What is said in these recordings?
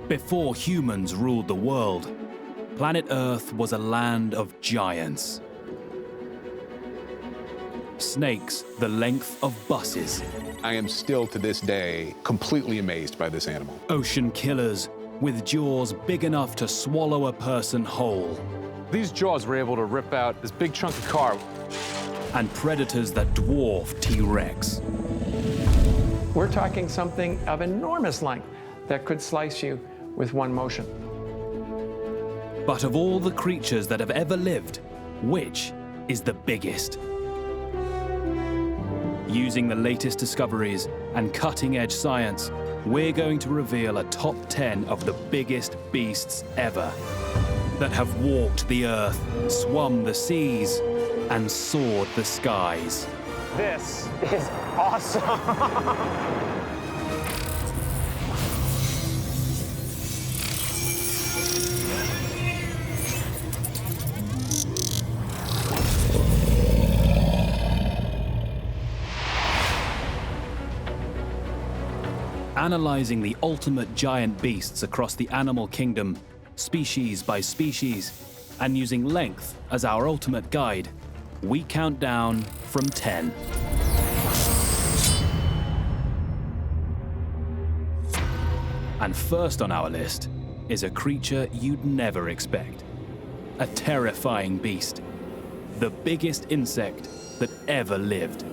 Before humans ruled the world, planet Earth was a land of giants. Snakes the length of buses. I am still, to this day, completely amazed by this animal. Ocean killers with jaws big enough to swallow a person whole. These jaws were able to rip out this big chunk of car. And predators that dwarf T-Rex. We're talking something of enormous length that could slice you with one motion. But of all the creatures that have ever lived, which is the biggest? Using the latest discoveries and cutting-edge science, we're going to reveal a top 10 of the biggest beasts ever that have walked the earth, swum the seas, and soared the skies. This is awesome! Analyzing the ultimate giant beasts across the animal kingdom, species by species, and using length as our ultimate guide, we count down from 10. And first on our list is a creature you'd never expect. A terrifying beast. The biggest insect that ever lived.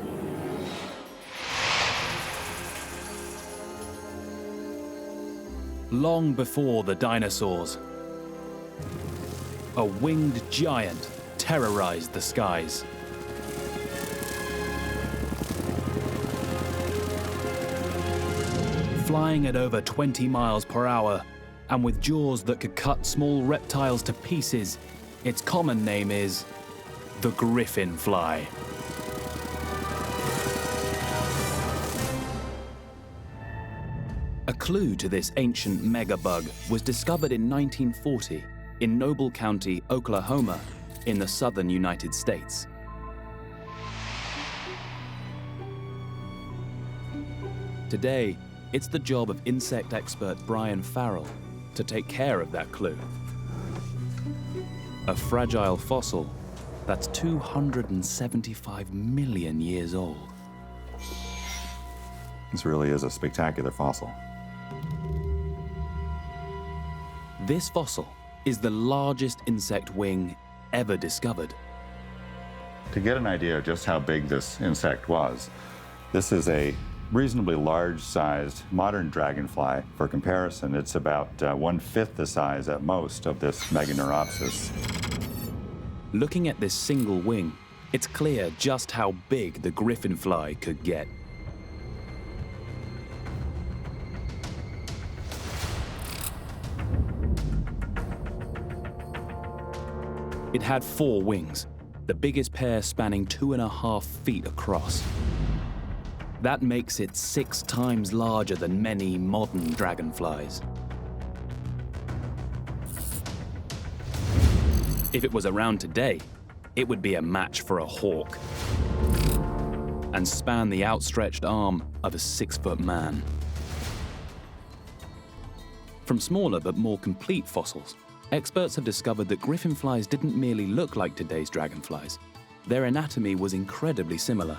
Long before the dinosaurs, a winged giant terrorized the skies. Flying at over 20 miles per hour, and with jaws that could cut small reptiles to pieces, its common name is the Gryphon Fly. A clue to this ancient megabug was discovered in 1940 in Noble County, Oklahoma, in the southern United States. Today, it's the job of insect expert Brian Farrell to take care of that clue. A fragile fossil that's 275 million years old. This really is a spectacular fossil. This fossil is the largest insect wing ever discovered. To get an idea of just how big this insect was, this is a reasonably large-sized modern dragonfly. For comparison, it's about 1/5 the size at most of this Meganeuropsis. Looking at this single wing, it's clear just how big the Gryphon Fly could get. It had 4 wings, the biggest pair spanning 2.5 feet across. That makes it 6 times larger than many modern dragonflies. If it was around today, it would be a match for a hawk and span the outstretched arm of a 6-foot man. From smaller but more complete fossils, experts have discovered that Gryphon flies didn't merely look like today's dragonflies. Their anatomy was incredibly similar.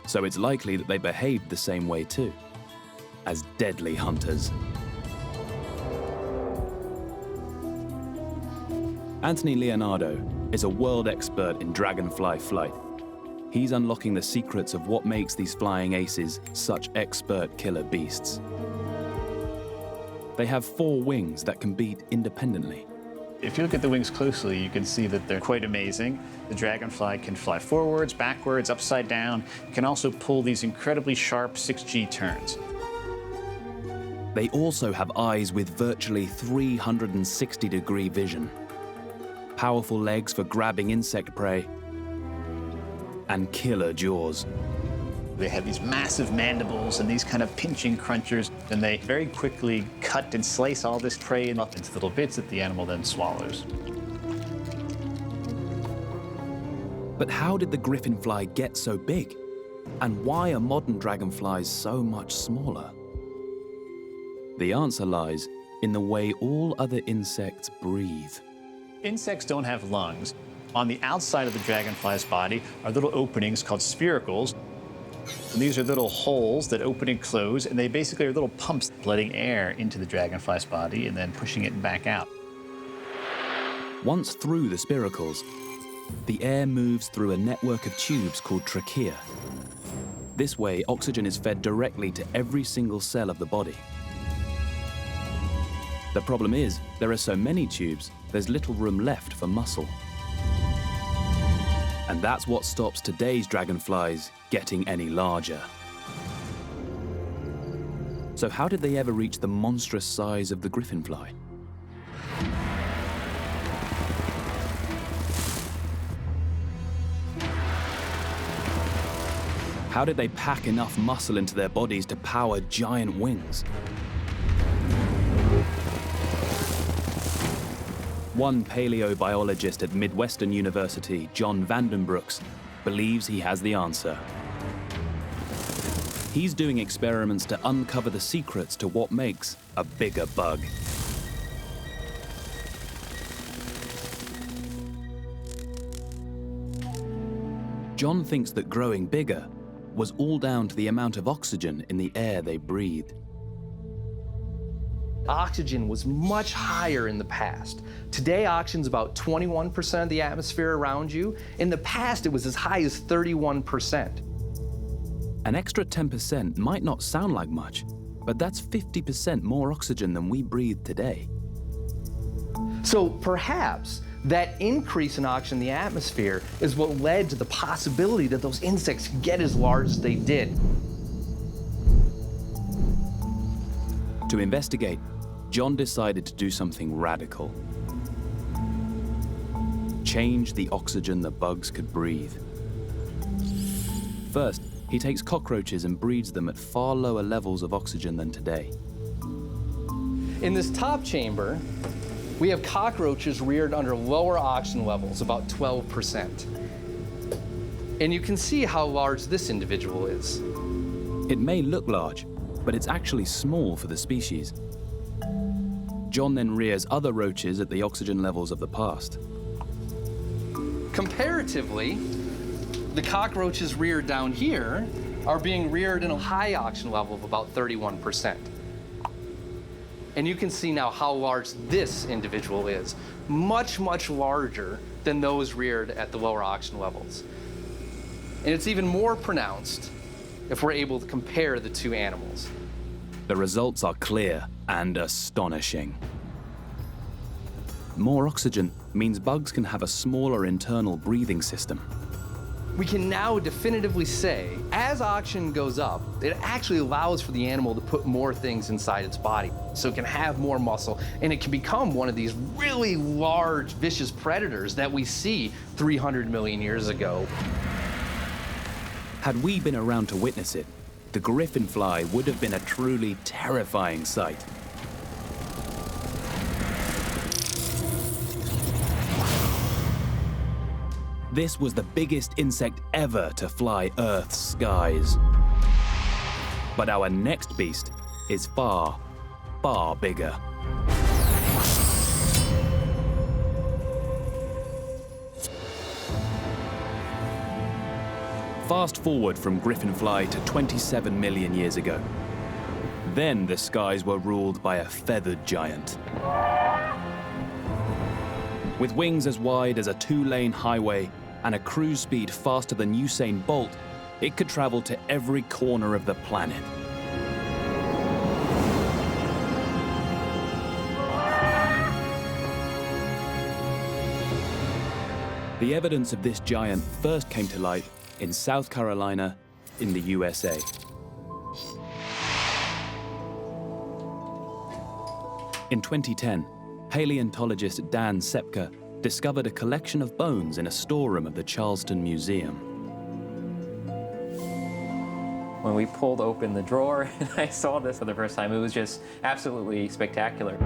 So it's likely that they behaved the same way too, as deadly hunters. Anthony Leonardo is a world expert in dragonfly flight. He's unlocking the secrets of what makes these flying aces such expert killer beasts. They have 4 wings that can beat independently. If you look at the wings closely, you can see that they're quite amazing. The dragonfly can fly forwards, backwards, upside down. It can also pull these incredibly sharp 6G turns. They also have eyes with virtually 360-degree vision, powerful legs for grabbing insect prey, and killer jaws. They have these massive mandibles and these kind of pinching crunchers, and they very quickly cut and slice all this prey up into little bits that the animal then swallows. But how did the Gryphon fly get so big? And why are modern dragonflies so much smaller? The answer lies in the way all other insects breathe. Insects don't have lungs. On the outside of the dragonfly's body are little openings called spiracles. And these are little holes that open and close, and they basically are little pumps letting air into the dragonfly's body and then pushing it back out. Once through the spiracles, the air moves through a network of tubes called trachea. This way, oxygen is fed directly to every single cell of the body. The problem is, there are so many tubes, there's little room left for muscle. And that's what stops today's dragonflies getting any larger. So how did they ever reach the monstrous size of the Gryphon fly? How did they pack enough muscle into their bodies to power giant wings? One paleobiologist at Midwestern University, John Vandenbrooks, believes he has the answer. He's doing experiments to uncover the secrets to what makes a bigger bug. John thinks that growing bigger was all down to the amount of oxygen in the air they breathed. Oxygen was much higher in the past. Today, oxygen's about 21% of the atmosphere around you. In the past, it was as high as 31%. An extra 10% might not sound like much, but that's 50% more oxygen than we breathe today. So perhaps that increase in oxygen in the atmosphere is what led to the possibility that those insects could get as large as they did. To investigate, John decided to do something radical. Change the oxygen the bugs could breathe. First, he takes cockroaches and breeds them at far lower levels of oxygen than today. In this top chamber, we have cockroaches reared under lower oxygen levels, about 12%. And you can see how large this individual is. It may look large, but it's actually small for the species. John then rears other roaches at the oxygen levels of the past. Comparatively, the cockroaches reared down here are being reared in a high oxygen level of about 31%. And you can see now how large this individual is. Much, much larger than those reared at the lower oxygen levels. And it's even more pronounced if we're able to compare the two animals. The results are clear and astonishing. More oxygen means bugs can have a smaller internal breathing system. We can now definitively say, as oxygen goes up, it actually allows for the animal to put more things inside its body. So it can have more muscle, and it can become one of these really large, vicious predators that we see 300 million years ago. Had we been around to witness it, the Gryphon fly would have been a truly terrifying sight. This was the biggest insect ever to fly Earth's skies. But our next beast is far, far bigger. Fast forward from Gryphon fly to 27 million years ago. Then the skies were ruled by a feathered giant. With wings as wide as a 2-lane highway and a cruise speed faster than Usain Bolt, it could travel to every corner of the planet. The evidence of this giant first came to light in South Carolina in the USA. In 2010, paleontologist Dan Sepka discovered a collection of bones in a storeroom of the Charleston Museum. When we pulled open the drawer and I saw this for the first time, it was just absolutely spectacular.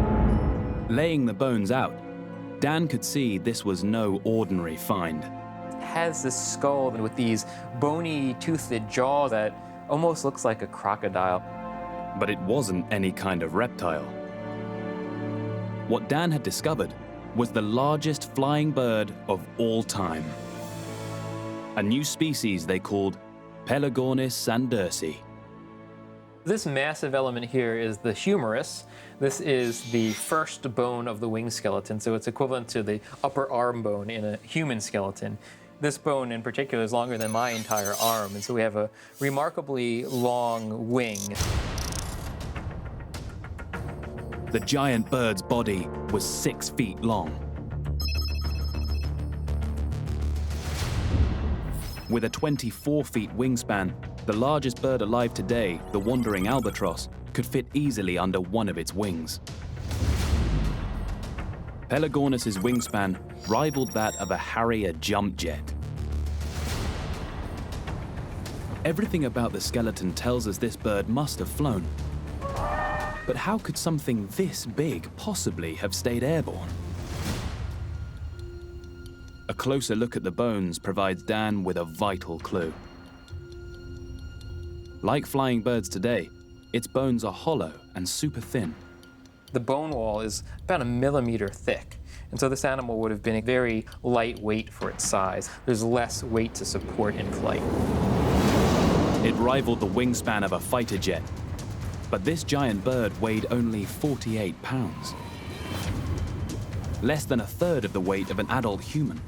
Laying the bones out, Dan could see this was no ordinary find. has this skull with these bony, toothed jaws that almost looks like a crocodile. But it wasn't any kind of reptile. What Dan had discovered was the largest flying bird of all time. A new species they called Pelagornis sandersi. This massive element here is the humerus. This is the first bone of the wing skeleton, so it's equivalent to the upper arm bone in a human skeleton. This bone in particular is longer than my entire arm, and so we have a remarkably long wing. The giant bird's body was 6 feet long. With a 24-foot wingspan, the largest bird alive today, the Wandering Albatross, could fit easily under one of its wings. Pelagornis' wingspan rivaled that of a Harrier jump jet. Everything about the skeleton tells us this bird must have flown. But how could something this big possibly have stayed airborne? A closer look at the bones provides Dan with a vital clue. Like flying birds today, its bones are hollow and super thin. The bone wall is about 1 millimeter thick, and so this animal would have been very lightweight for its size. There's less weight to support in flight. It rivaled the wingspan of a fighter jet, but this giant bird weighed only 48 pounds. Less than a third of the weight of an adult human.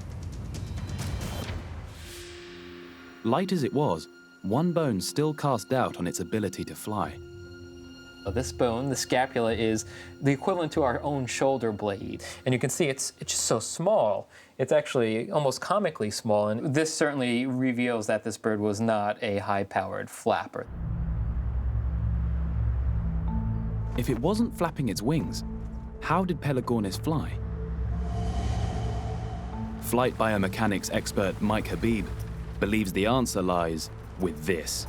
Light as it was, one bone still cast doubt on its ability to fly. This bone, the scapula, is the equivalent to our own shoulder blade. And you can see it's just so small. It's actually almost comically small, and this certainly reveals that this bird was not a high-powered flapper. If it wasn't flapping its wings, how did Pelagornis fly? Flight biomechanics expert Mike Habib believes the answer lies with this.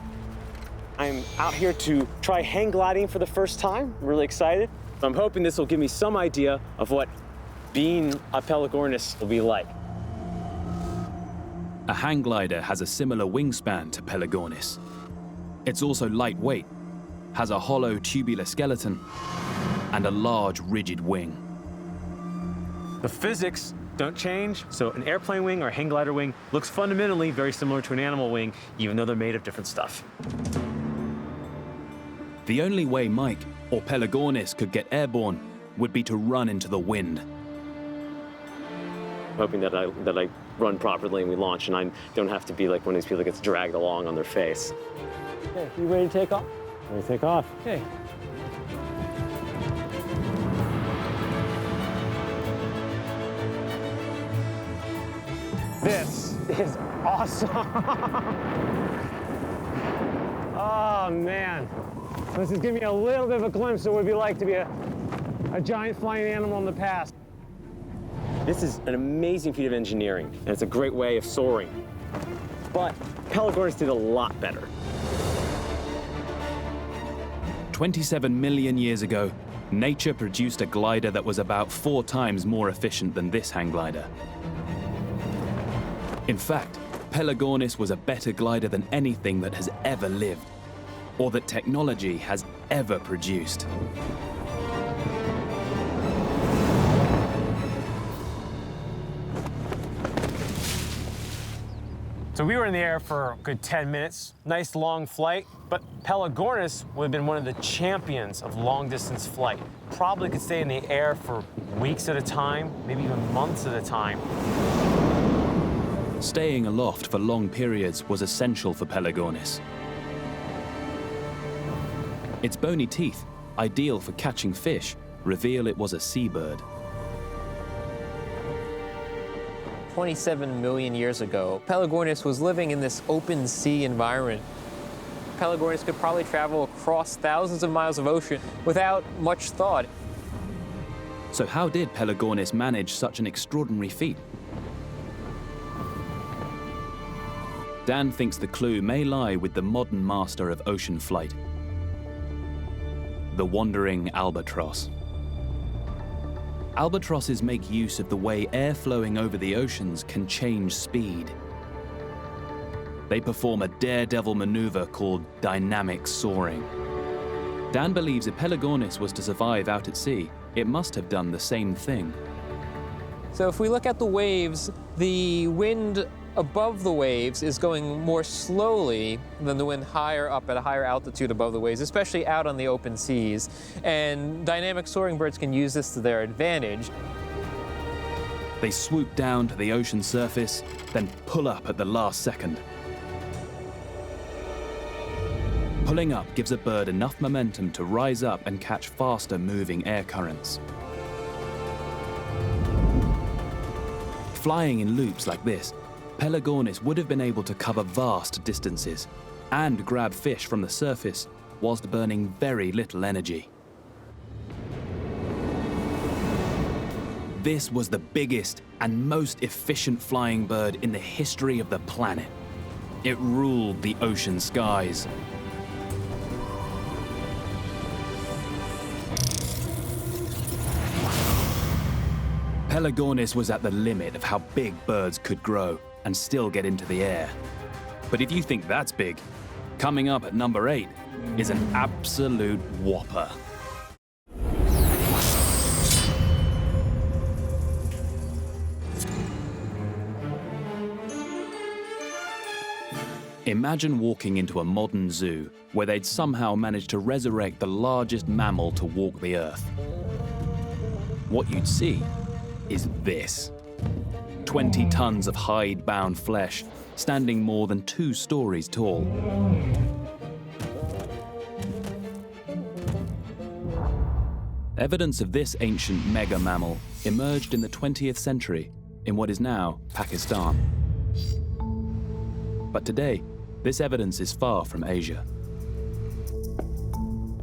I'm out here to try hang gliding for the first time. I'm really excited. I'm hoping this will give me some idea of what being a Pelagornis will be like. A hang glider has a similar wingspan to Pelagornis. It's also lightweight, has a hollow tubular skeleton, and a large rigid wing. The physics don't change, so an airplane wing or a hang glider wing looks fundamentally very similar to an animal wing, even though they're made of different stuff. The only way Mike or Pelagornis could get airborne would be to run into the wind. Hoping that I run properly and we launch and I don't have to be like one of these people that gets dragged along on their face. Okay, you ready to take off? Ready to take off. Okay. This is awesome. Oh, man. This is giving me a little bit of a glimpse of what it would be like to be a giant flying animal in the past. This is an amazing feat of engineering, and it's a great way of soaring. But Pelagornis did a lot better. 27 million years ago, nature produced a glider that was about 4 times more efficient than this hang glider. In fact, Pelagornis was a better glider than anything that has ever lived, or that technology has ever produced. So we were in the air for a good 10 minutes, nice long flight, but Pelagornis would have been one of the champions of long-distance flight. Probably could stay in the air for weeks at a time, maybe even months at a time. Staying aloft for long periods was essential for Pelagornis. Its bony teeth, ideal for catching fish, reveal it was a seabird. 27 million years ago, Pelagornis was living in this open sea environment. Pelagornis could probably travel across thousands of miles of ocean without much thought. So how did Pelagornis manage such an extraordinary feat? Dan thinks the clue may lie with the modern master of ocean flight, the Wandering Albatross. Albatrosses make use of the way air flowing over the oceans can change speed, They perform a daredevil maneuver called dynamic soaring. Dan believes if Pelagornis was to survive out at sea, it must have done the same thing. So if we look at the waves, the wind above the waves is going more slowly than the wind higher up at a higher altitude above the waves, especially out on the open seas. And dynamic soaring birds can use this to their advantage. They swoop down to the ocean surface, then pull up at the last second. Pulling up gives a bird enough momentum to rise up and catch faster moving air currents. Flying in loops like this, Pelagornis would have been able to cover vast distances and grab fish from the surface whilst burning very little energy. This was the biggest and most efficient flying bird in the history of the planet. It ruled the ocean skies. Pelagornis was at the limit of how big birds could grow and still get into the air. But if you think that's big, coming up at number 8 is an absolute whopper. Imagine walking into a modern zoo where they'd somehow managed to resurrect the largest mammal to walk the earth. What you'd see is this. 20 tons of hide-bound flesh, standing more than 2 stories tall. Evidence of this ancient mega-mammal emerged in the 20th century in what is now Pakistan. But today, this evidence is far from Asia.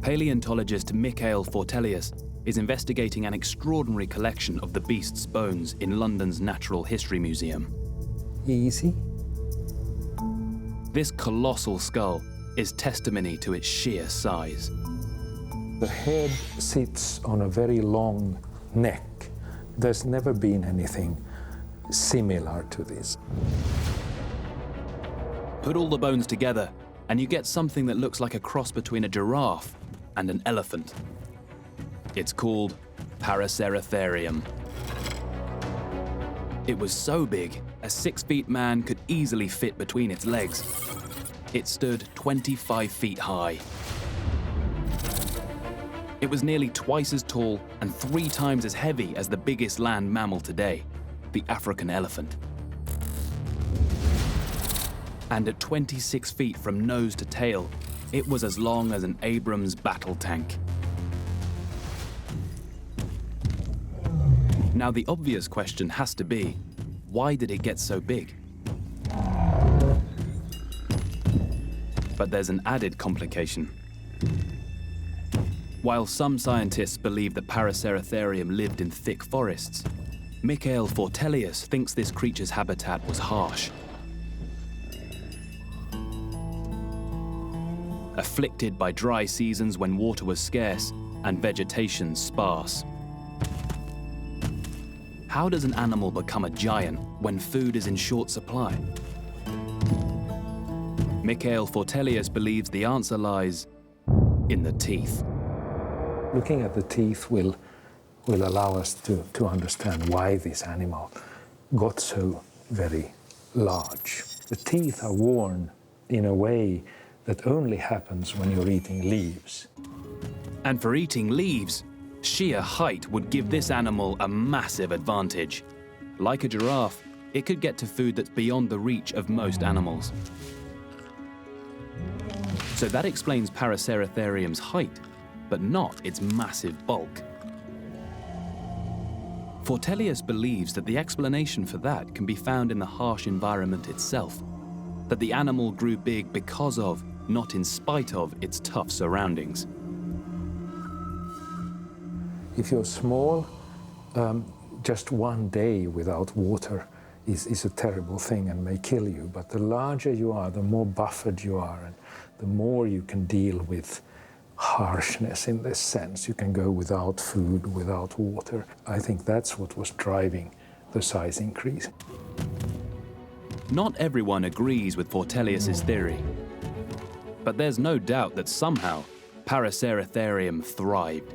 Paleontologist Mikhail Fortelius is investigating an extraordinary collection of the beast's bones in London's Natural History Museum. Easy. This colossal skull is testimony to its sheer size. The head sits on a very long neck. There's never been anything similar to this. Put all the bones together, and you get something that looks like a cross between a giraffe and an elephant. It's called Paraceratherium. It was so big, a 6-foot man could easily fit between its legs. It stood 25 feet high. It was nearly twice as tall and 3 times as heavy as the biggest land mammal today, the African elephant. And at 26 feet from nose to tail, it was as long as an Abrams battle tank. Now, the obvious question has to be, why did it get so big? But there's an added complication. While some scientists believe that Paraceratherium lived in thick forests, Mikhail Fortelius thinks this creature's habitat was harsh. Afflicted by dry seasons when water was scarce and vegetation sparse. How does an animal become a giant when food is in short supply? Mikhail Fortelius believes the answer lies in the teeth. Looking at the teeth will allow us to understand why this animal got so very large. The teeth are worn in a way that only happens when you're eating leaves. And for eating leaves, sheer height would give this animal a massive advantage. Like a giraffe, it could get to food that's beyond the reach of most animals. So that explains Paraceratherium's height, but not its massive bulk. Fortelius believes that the explanation for that can be found in the harsh environment itself, that the animal grew big because of, not in spite of, its tough surroundings. If you're small, just one day without water is a terrible thing and may kill you. But the larger you are, the more buffered you are, and the more you can deal with harshness in this sense. You can go without food, without water. I think that's what was driving the size increase. Not everyone agrees with Fortelius's theory, but there's no doubt that somehow Paraceratherium thrived.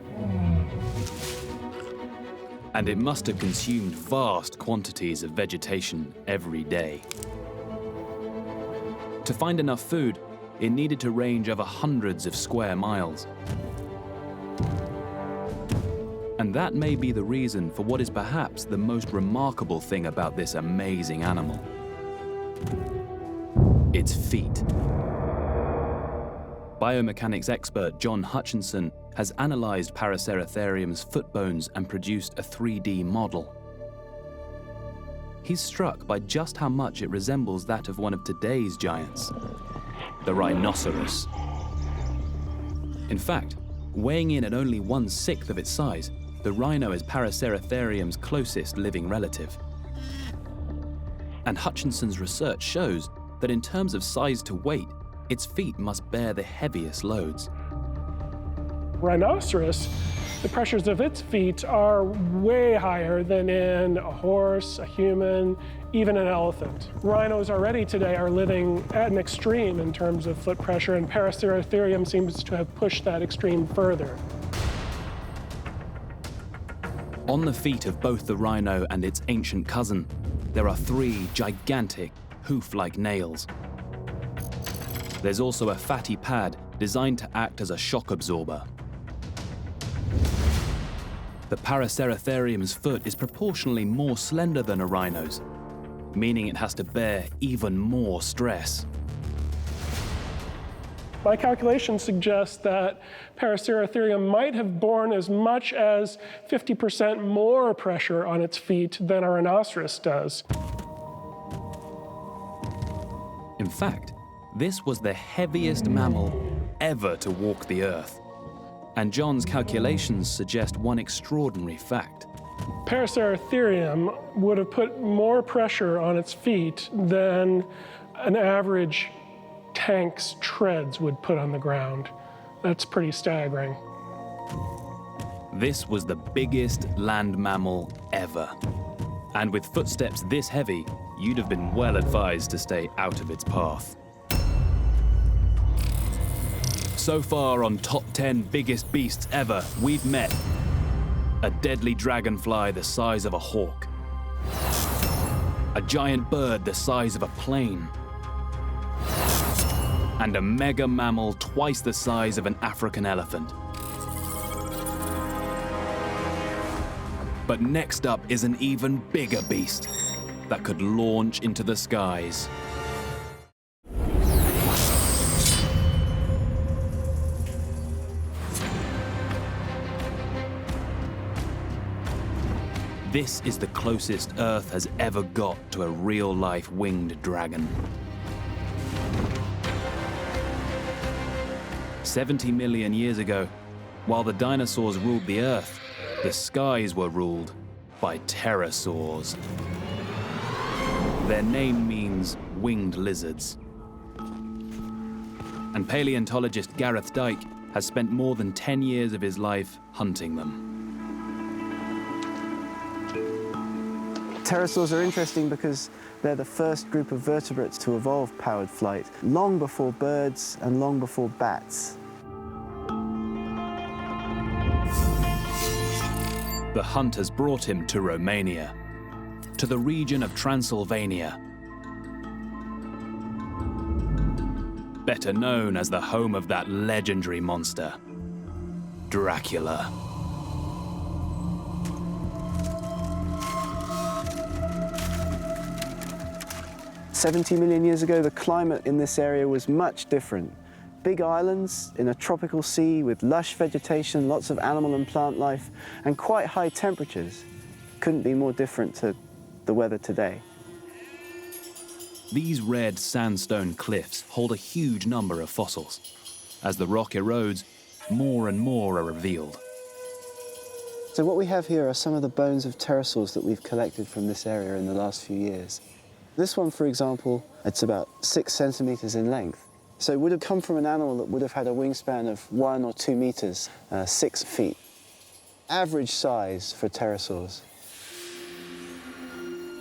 And it must have consumed vast quantities of vegetation every day. To find enough food, it needed to range over hundreds of square miles. And that may be the reason for what is perhaps the most remarkable thing about this amazing animal: its feet. Biomechanics expert John Hutchinson has analyzed Paraceratherium's foot bones and produced a 3D model. He's struck by just how much it resembles that of one of today's giants, the rhinoceros. In fact, weighing in at only 1/6 of its size, the rhino is Paraceratherium's closest living relative. And Hutchinson's research shows that in terms of size to weight, its feet must bear the heaviest loads. Rhinoceros, the pressures of its feet are way higher than in a horse, a human, even an elephant. Rhinos already today are living at an extreme in terms of foot pressure, and Paraceratherium seems to have pushed that extreme further. On the feet of both the rhino and its ancient cousin, there are 3 gigantic, hoof-like nails. There's also a fatty pad designed to act as a shock absorber. The Paraceratherium's foot is proportionally more slender than a rhino's, meaning it has to bear even more stress. My calculations suggest that Paraceratherium might have borne as much as 50% more pressure on its feet than a rhinoceros does. In fact, this was the heaviest mammal ever to walk the Earth. And John's calculations suggest one extraordinary fact. Paraceratherium would have put more pressure on its feet than an average tank's treads would put on the ground. That's pretty staggering. This was the biggest land mammal ever. And with footsteps this heavy, you'd have been well advised to stay out of its path. So far on Top 10 Biggest Beasts Ever, we've met a deadly dragonfly the size of a hawk, a giant bird the size of a plane, and a mega mammal twice the size of an African elephant. But next up is an even bigger beast that could launch into the skies. This is the closest Earth has ever got to a real-life winged dragon. 70 million years ago, while the dinosaurs ruled the Earth, the skies were ruled by pterosaurs. Their name means winged lizards. And paleontologist Gareth Dyke has spent more than 10 years of his life hunting them. Pterosaurs are interesting because they're the first group of vertebrates to evolve powered flight, long before birds and long before bats. The hunt has brought him to Romania, to the region of Transylvania, better known as the home of that legendary monster, Dracula. "70 million years ago, the climate in this area was much different. Big islands in a tropical sea with lush vegetation, lots of animal and plant life, and quite high temperatures. Couldn't be more different to the weather today." These red sandstone cliffs hold a huge number of fossils. As the rock erodes, more and more are revealed. So what we have here are some of the bones of pterosaurs that we've collected from this area in the last few years. This one, for example, it's about 6 centimeters in length. So it would have come from an animal that would have had a wingspan of 1 or 2 meters, 6 feet. Average size for pterosaurs.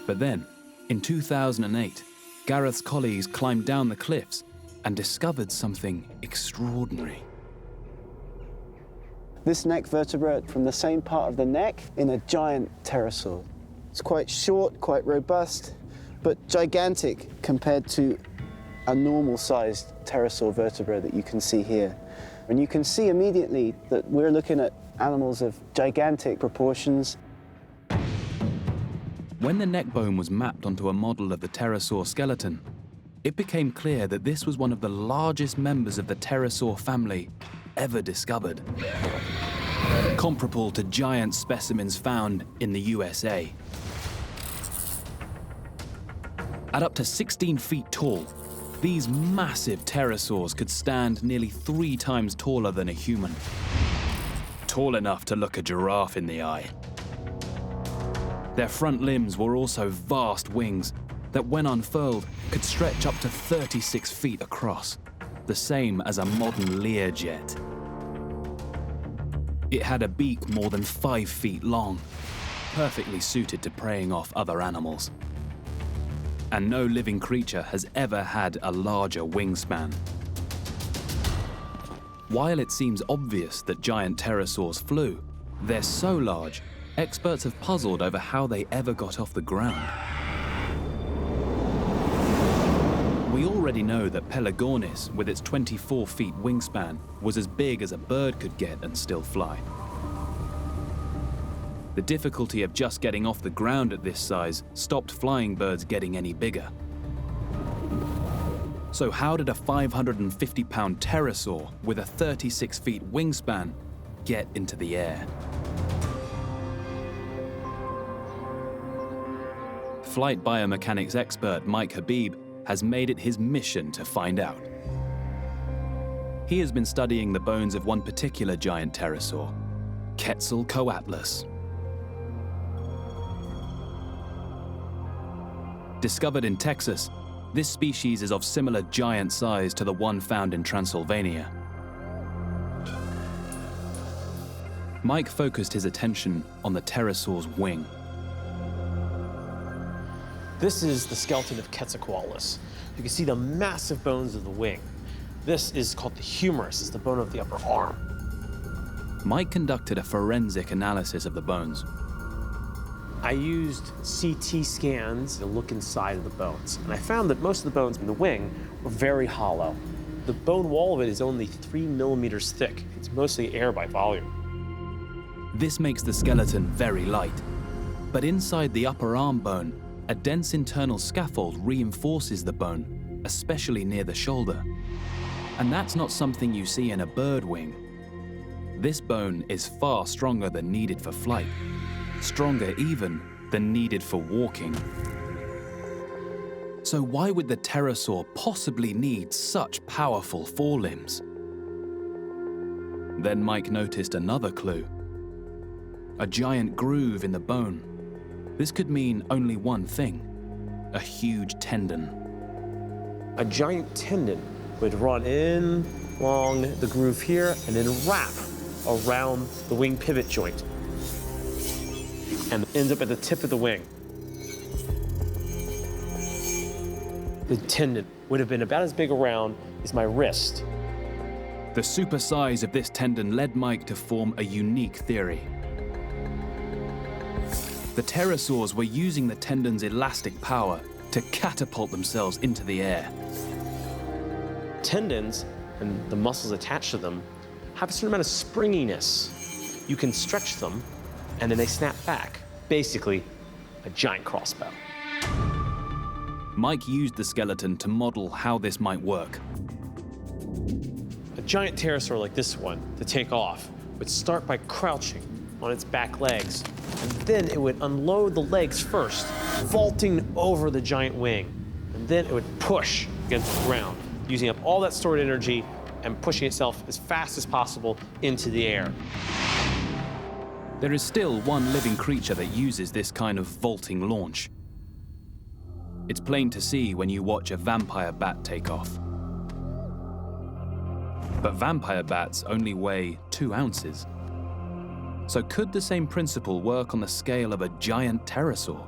But then, in 2008, Gareth's colleagues climbed down the cliffs and discovered something extraordinary. This neck vertebra from the same part of the neck in a giant pterosaur. It's quite short, quite robust, but gigantic compared to a normal-sized pterosaur vertebra that you can see here. And you can see immediately that we're looking at animals of gigantic proportions. When the neck bone was mapped onto a model of the pterosaur skeleton, it became clear that this was one of the largest members of the pterosaur family ever discovered, comparable to giant specimens found in the USA. At up to 16 feet tall, these massive pterosaurs could stand nearly 3 times taller than a human, tall enough to look a giraffe in the eye. Their front limbs were also vast wings that, when unfurled, could stretch up to 36 feet across, the same as a modern Learjet. It had a beak more than 5 feet long, perfectly suited to preying off other animals. And no living creature has ever had a larger wingspan. While it seems obvious that giant pterosaurs flew, they're so large, experts have puzzled over how they ever got off the ground. We already know that Pelagornis, with its 24 feet wingspan, was as big as a bird could get and still fly. The difficulty of just getting off the ground at this size stopped flying birds getting any bigger. So how did a 550-pound pterosaur with a 36 feet wingspan get into the air? Flight biomechanics expert Mike Habib has made it his mission to find out. He has been studying the bones of one particular giant pterosaur, Quetzalcoatlus. Discovered in Texas, this species is of similar giant size to the one found in Transylvania. Mike focused his attention on the pterosaur's wing. This is the skeleton of Quetzalcoatlus. You can see the massive bones of the wing. This is called the humerus, it's the bone of the upper arm. Mike conducted a forensic analysis of the bones. I used CT scans to look inside of the bones, and I found that most of the bones in the wing were very hollow. The bone wall of it is only 3 millimeters thick. It's mostly air by volume. This makes the skeleton very light, but inside the upper arm bone, a dense internal scaffold reinforces the bone, especially near the shoulder. And that's not something you see in a bird wing. This bone is far stronger than needed for flight, stronger even than needed for walking. So why would the pterosaur possibly need such powerful forelimbs? Then Mike noticed another clue. A giant groove in the bone. This could mean only one thing: a huge tendon. A giant tendon would run in along the groove here and then wrap around the wing pivot joint and ends up at the tip of the wing. The tendon would have been about as big around as my wrist. The super size of this tendon led Mike to form a unique theory. The pterosaurs were using the tendon's elastic power to catapult themselves into the air. Tendons and the muscles attached to them have a certain amount of springiness. You can stretch them and then they snap back. Basically, a giant crossbow. Mike used the skeleton to model how this might work. A giant pterosaur like this one, to take off, would start by crouching on its back legs, and then it would unload the legs first, vaulting over the giant wing, and then it would push against the ground, using up all that stored energy and pushing itself as fast as possible into the air. There is still one living creature that uses this kind of vaulting launch. It's plain to see when you watch a vampire bat take off. But vampire bats only weigh 2 ounces. So could the same principle work on the scale of a giant pterosaur?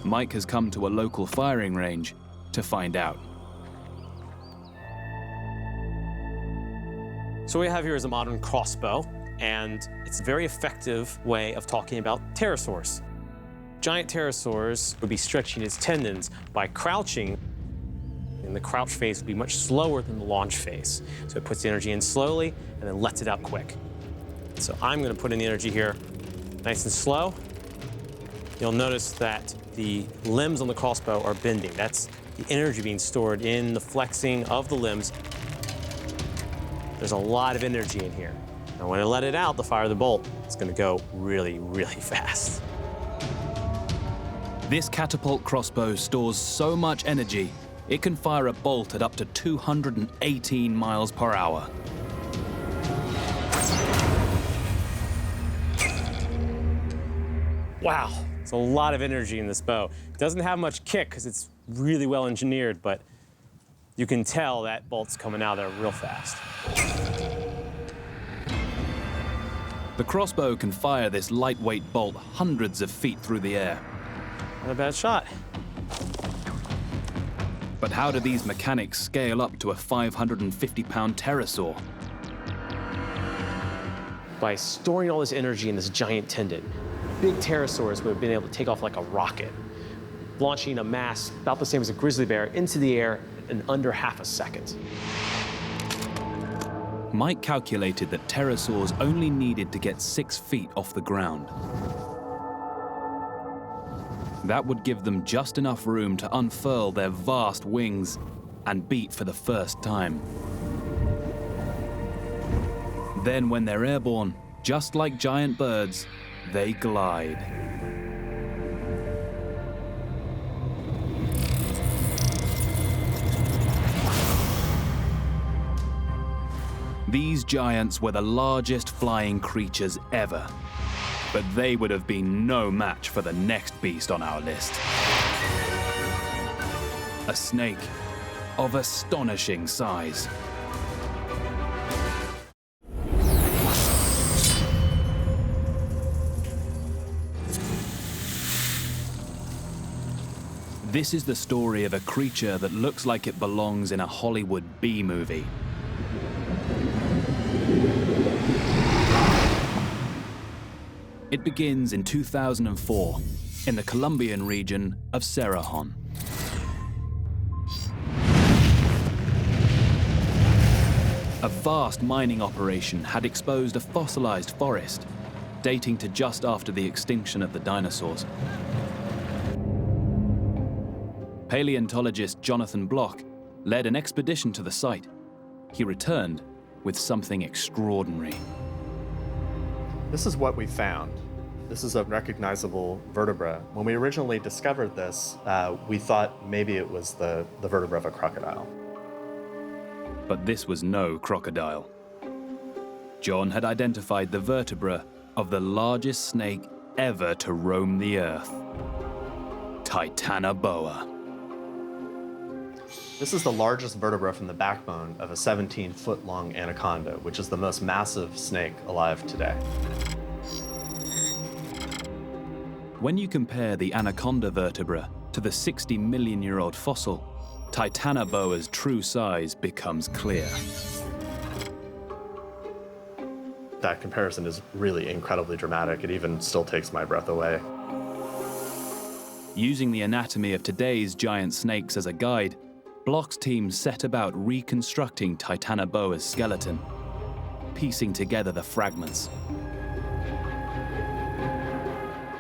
Mike has come to a local firing range to find out. So what we have here is a modern crossbow, and it's a very effective way of talking about pterosaurs. Giant pterosaurs would be stretching its tendons by crouching, and the crouch phase would be much slower than the launch phase. So it puts the energy in slowly and then lets it out quick. So I'm going to put in the energy here nice and slow. You'll notice that the limbs on the crossbow are bending. That's the energy being stored in the flexing of the limbs. There's a lot of energy in here. Now, when I let it out to fire the bolt, it's going to go really, really fast. This catapult crossbow stores so much energy, it can fire a bolt at up to 218 miles per hour. Wow, there's a lot of energy in this bow. It doesn't have much kick because it's really well engineered, but you can tell that bolt's coming out of there real fast. The crossbow can fire this lightweight bolt hundreds of feet through the air. Not a bad shot. But how do these mechanics scale up to a 550-pound pterosaur? By storing all this energy in this giant tendon, big pterosaurs would have been able to take off like a rocket, launching a mass about the same as a grizzly bear into the air in under half a second. Mike calculated that pterosaurs only needed to get 6 feet off the ground. That would give them just enough room to unfurl their vast wings and beat for the first time. Then when they're airborne, just like giant birds, they glide. These giants were the largest flying creatures ever, but they would have been no match for the next beast on our list. A snake of astonishing size. This is the story of a creature that looks like it belongs in a Hollywood B-movie. It begins in 2004 in the Colombian region of Cerrejón. A vast mining operation had exposed a fossilized forest dating to just after the extinction of the dinosaurs. Paleontologist Jonathan Block led an expedition to the site. He returned with something extraordinary. This is what we found. This is a recognizable vertebra. When we originally discovered this, we thought maybe it was the vertebra of a crocodile. But this was no crocodile. John had identified the vertebra of the largest snake ever to roam the earth, Titanoboa. This is the largest vertebra from the backbone of a 17-foot-long anaconda, which is the most massive snake alive today. When you compare the anaconda vertebra to the 60-million-year-old fossil, Titanoboa's true size becomes clear. That comparison is really incredibly dramatic. It even still takes my breath away. Using the anatomy of today's giant snakes as a guide, Block's team set about reconstructing Titanoboa's skeleton, piecing together the fragments.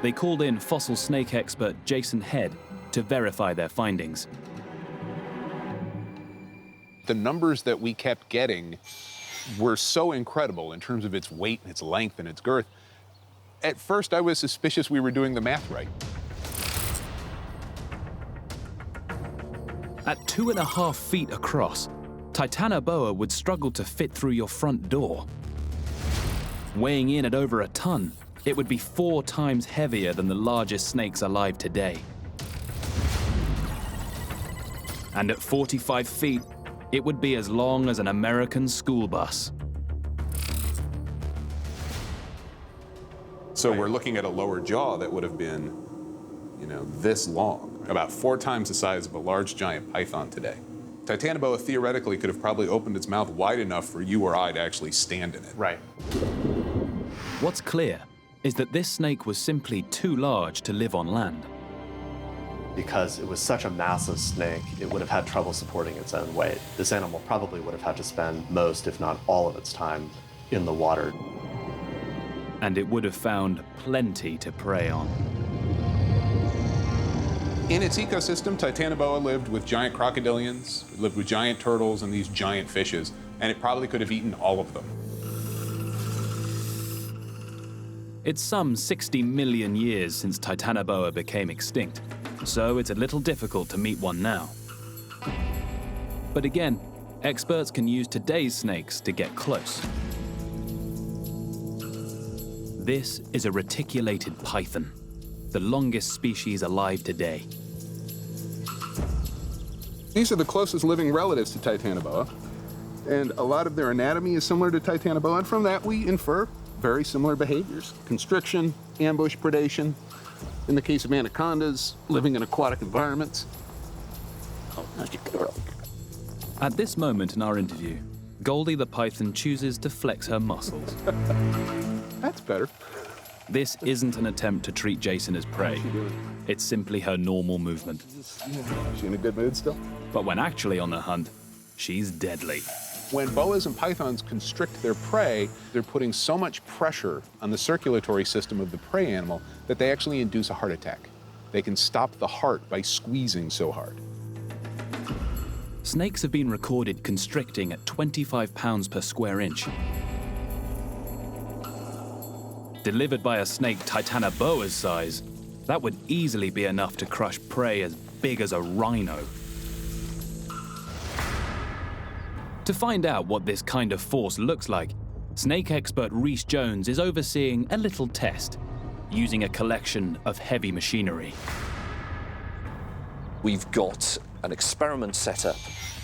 They called in fossil snake expert Jason Head to verify their findings. The numbers that we kept getting were so incredible in terms of its weight, its length, and its girth. At first, I was suspicious we were doing the math right. At 2.5 feet across, Titanoboa would struggle to fit through your front door. Weighing in at over a ton, it would be 4 times heavier than the largest snakes alive today. And at 45 feet, it would be as long as an American school bus. So we're looking at a lower jaw that would have been this long, about 4 times the size of a large giant python today. Titanoboa theoretically could have probably opened its mouth wide enough for you or I to actually stand in it. Right. What's clear is that this snake was simply too large to live on land. Because it was such a massive snake, it would have had trouble supporting its own weight. This animal probably would have had to spend most, if not all of its time in the water. And it would have found plenty to prey on. In its ecosystem, Titanoboa lived with giant crocodilians, it lived with giant turtles and these giant fishes, and it probably could have eaten all of them. It's some 60 million years since Titanoboa became extinct, so it's a little difficult to meet one now. But again, experts can use today's snakes to get close. This is a reticulated python, the longest species alive today. These are the closest living relatives to Titanoboa, and a lot of their anatomy is similar to Titanoboa, and from that we infer very similar behaviors. Constriction, ambush predation. In the case of anacondas, living in aquatic environments. At this moment in our interview, Goldie the python chooses to flex her muscles. That's better. This isn't an attempt to treat Jason as prey. It's simply her normal movement. She in a good mood still? But when actually on the hunt, she's deadly. When boas and pythons constrict their prey, they're putting so much pressure on the circulatory system of the prey animal that they actually induce a heart attack. They can stop the heart by squeezing so hard. Snakes have been recorded constricting at 25 pounds per square inch. Delivered by a snake Titanoboa's size, that would easily be enough to crush prey as big as a rhino. To find out what this kind of force looks like, snake expert Rhys Jones is overseeing a little test, using a collection of heavy machinery. We've got an experiment set up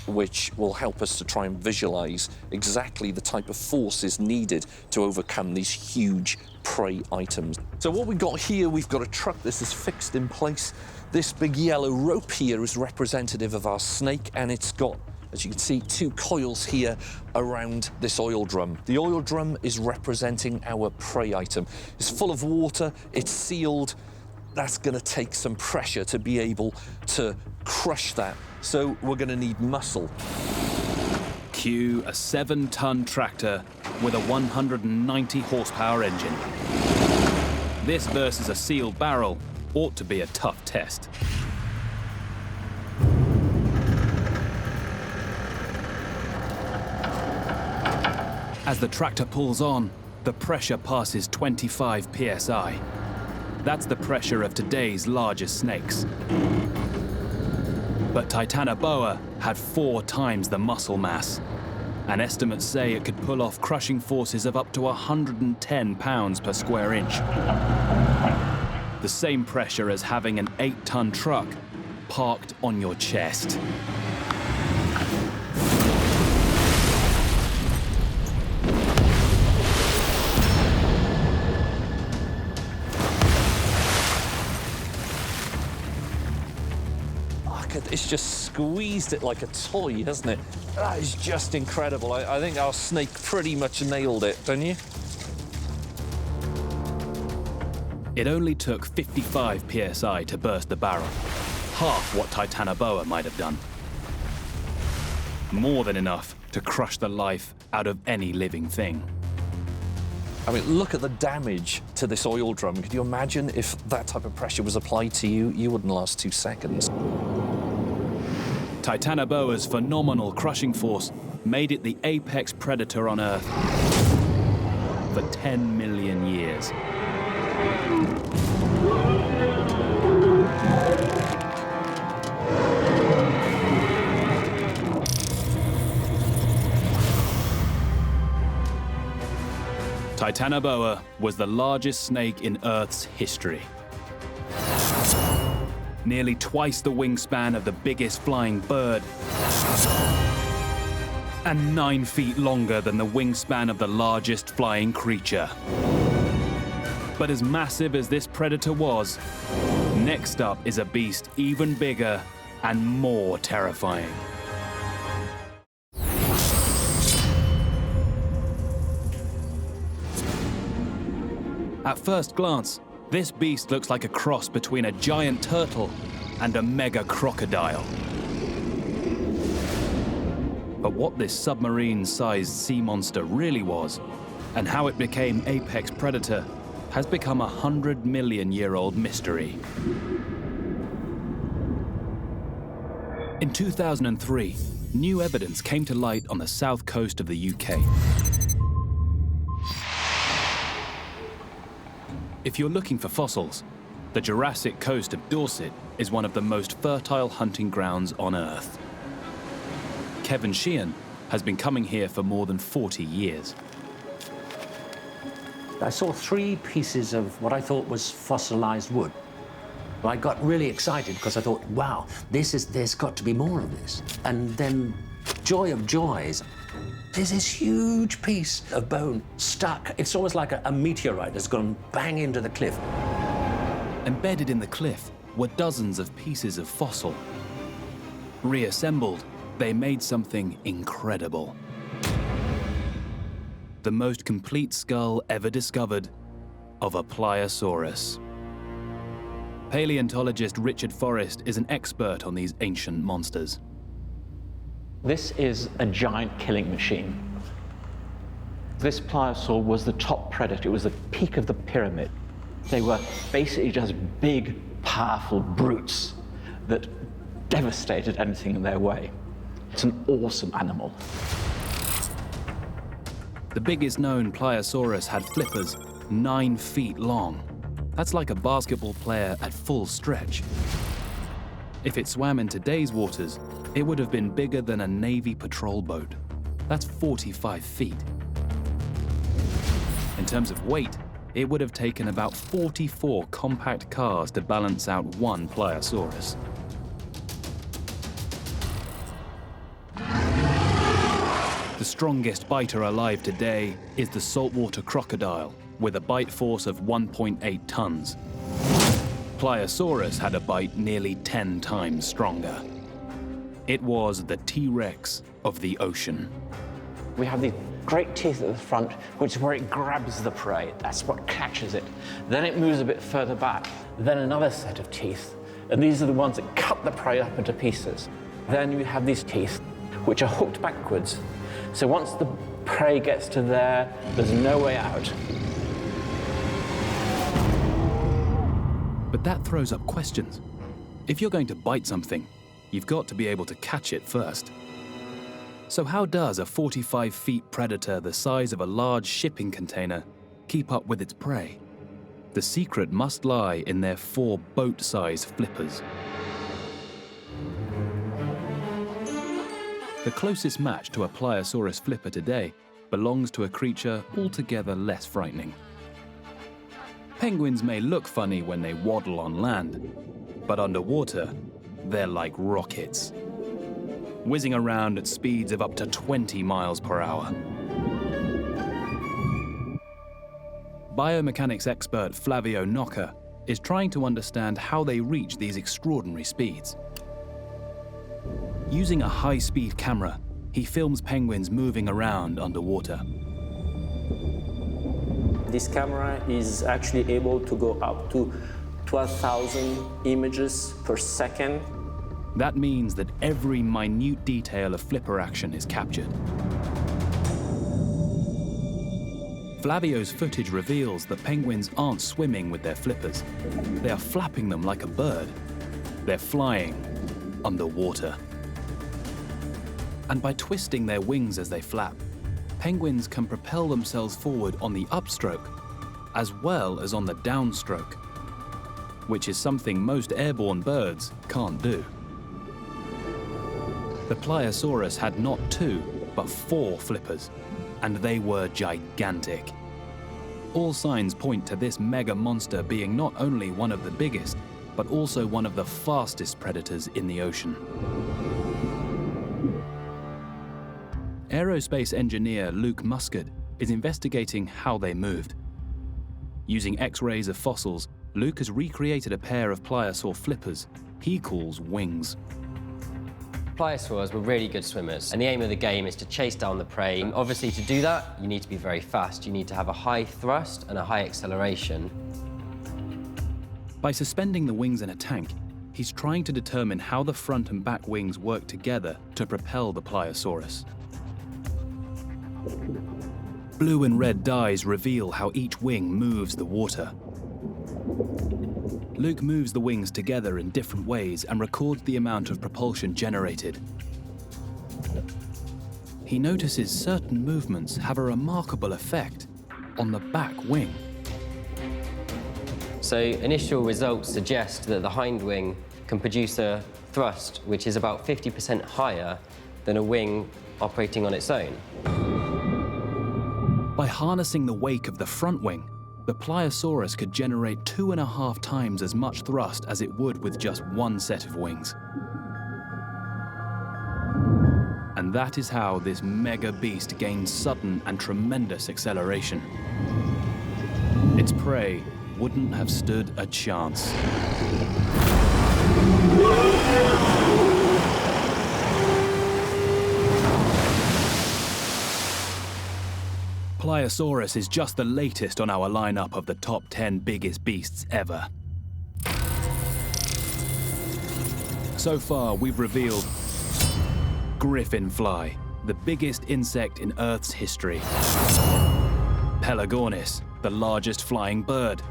which will help us to try and visualize exactly the type of forces needed to overcome these huge prey items. So what we've got here, we've got a truck. This is fixed in place. This big yellow rope here is representative of our snake, and it's got, as you can see, 2 coils here around this oil drum. The oil drum is representing our prey item. It's full of water, it's sealed. That's gonna take some pressure to be able to crush that. So we're gonna need muscle. Cue a 7-ton tractor with a 190 horsepower engine. This versus a sealed barrel ought to be a tough test. As the tractor pulls on, the pressure passes 25 psi. That's the pressure of today's largest snakes. But Titanoboa had 4 times the muscle mass, and estimates say it could pull off crushing forces of up to 110 pounds per square inch. The same pressure as having an 8-ton truck parked on your chest. It's just squeezed it like a toy, hasn't it? That is just incredible. I think our snake pretty much nailed it, don't you? It only took 55 psi to burst the barrel, half what Titanoboa might have done. More than enough to crush the life out of any living thing. I mean, look at the damage to this oil drum. Could you imagine if that type of pressure was applied to you? You wouldn't last 2 seconds. Titanoboa's phenomenal crushing force made it the apex predator on Earth for 10 million years. Titanoboa was the largest snake in Earth's history. Nearly twice the wingspan of the biggest flying bird, and 9 feet longer than the wingspan of the largest flying creature. But as massive as this predator was, Next up is a beast even bigger and more terrifying. At first glance, this beast looks like a cross between a giant turtle and a mega crocodile. But what this submarine-sized sea monster really was, and how it became apex predator, has become a 100-million-year-old mystery. In 2003, new evidence came to light on the south coast of the UK. If you're looking for fossils, the Jurassic coast of Dorset is one of the most fertile hunting grounds on Earth. Kevin Sheehan has been coming here for more than 40 years. I saw 3 pieces of what I thought was fossilized wood. I got really excited because I thought, wow, there's got to be more of this. And then, joy of joys, there's this huge piece of bone stuck. It's almost like a meteorite that's gone bang into the cliff. Embedded in the cliff were dozens of pieces of fossil. Reassembled, they made something incredible. The most complete skull ever discovered of a pliosaurus. Paleontologist Richard Forrest is an expert on these ancient monsters. This is a giant killing machine. This pliosaur was the top predator. It was the peak of the pyramid. They were basically just big, powerful brutes that devastated anything in their way. It's an awesome animal. The biggest known pliosaurus had flippers 9 feet long. That's like a basketball player at full stretch. If it swam in today's waters, it would have been bigger than a Navy patrol boat. That's 45 feet. In terms of weight, it would have taken about 44 compact cars to balance out one pliosaurus. The strongest biter alive today is the saltwater crocodile, with a bite force of 1.8 tons. Pliosaurus had a bite nearly 10 times stronger. It was the T-Rex of the ocean. We have these great teeth at the front, which is where it grabs the prey. That's what catches it. Then it moves a bit further back. Then another set of teeth. And these are the ones that cut the prey up into pieces. Then you have these teeth, which are hooked backwards. So once the prey gets to there, there's no way out. But that throws up questions. If you're going to bite something, you've got to be able to catch it first. So how does a 45-feet predator the size of a large shipping container keep up with its prey? The secret must lie in their 4 boat-sized flippers. The closest match to a pliosaurus flipper today belongs to a creature altogether less frightening. Penguins may look funny when they waddle on land, but underwater, they're like rockets, whizzing around at speeds of up to 20 miles per hour. Biomechanics expert Flavio Nocca is trying to understand how they reach these extraordinary speeds. Using a high-speed camera, he films penguins moving around underwater. This camera is actually able to go up to 12,000 images per second. That means that every minute detail of flipper action is captured. Flavio's footage reveals that penguins aren't swimming with their flippers. They are flapping them like a bird. They're flying underwater. And by twisting their wings as they flap, penguins can propel themselves forward on the upstroke as well as on the downstroke, which is something most airborne birds can't do. The pliosaurus had not 2, but 4 flippers, and they were gigantic. All signs point to this mega monster being not only one of the biggest, but also one of the fastest predators in the ocean. Aerospace engineer Luke Muscat is investigating how they moved. Using X-rays of fossils, Luke has recreated a pair of pliosaur flippers he calls wings. Pliosaurs were really good swimmers, and the aim of the game is to chase down the prey. And obviously, to do that, you need to be very fast. You need to have a high thrust and a high acceleration. By suspending the wings in a tank, he's trying to determine how the front and back wings work together to propel the Pliosaurus. Blue and red dyes reveal how each wing moves the water. Luke moves the wings together in different ways and records the amount of propulsion generated. He notices certain movements have a remarkable effect on the back wing. So initial results suggest that the hind wing can produce a thrust which is about 50% higher than a wing operating on its own. By harnessing the wake of the front wing, the Pliosaurus could generate 2.5 times as much thrust as it would with just one set of wings. And that is how this mega beast gains sudden and tremendous acceleration. Its prey wouldn't have stood a chance. Pliosaurus is just the latest on our lineup of the top 10 biggest beasts ever. So far, we've revealed Gryphon Fly, the biggest insect in Earth's history. Pelagornis, the largest flying bird.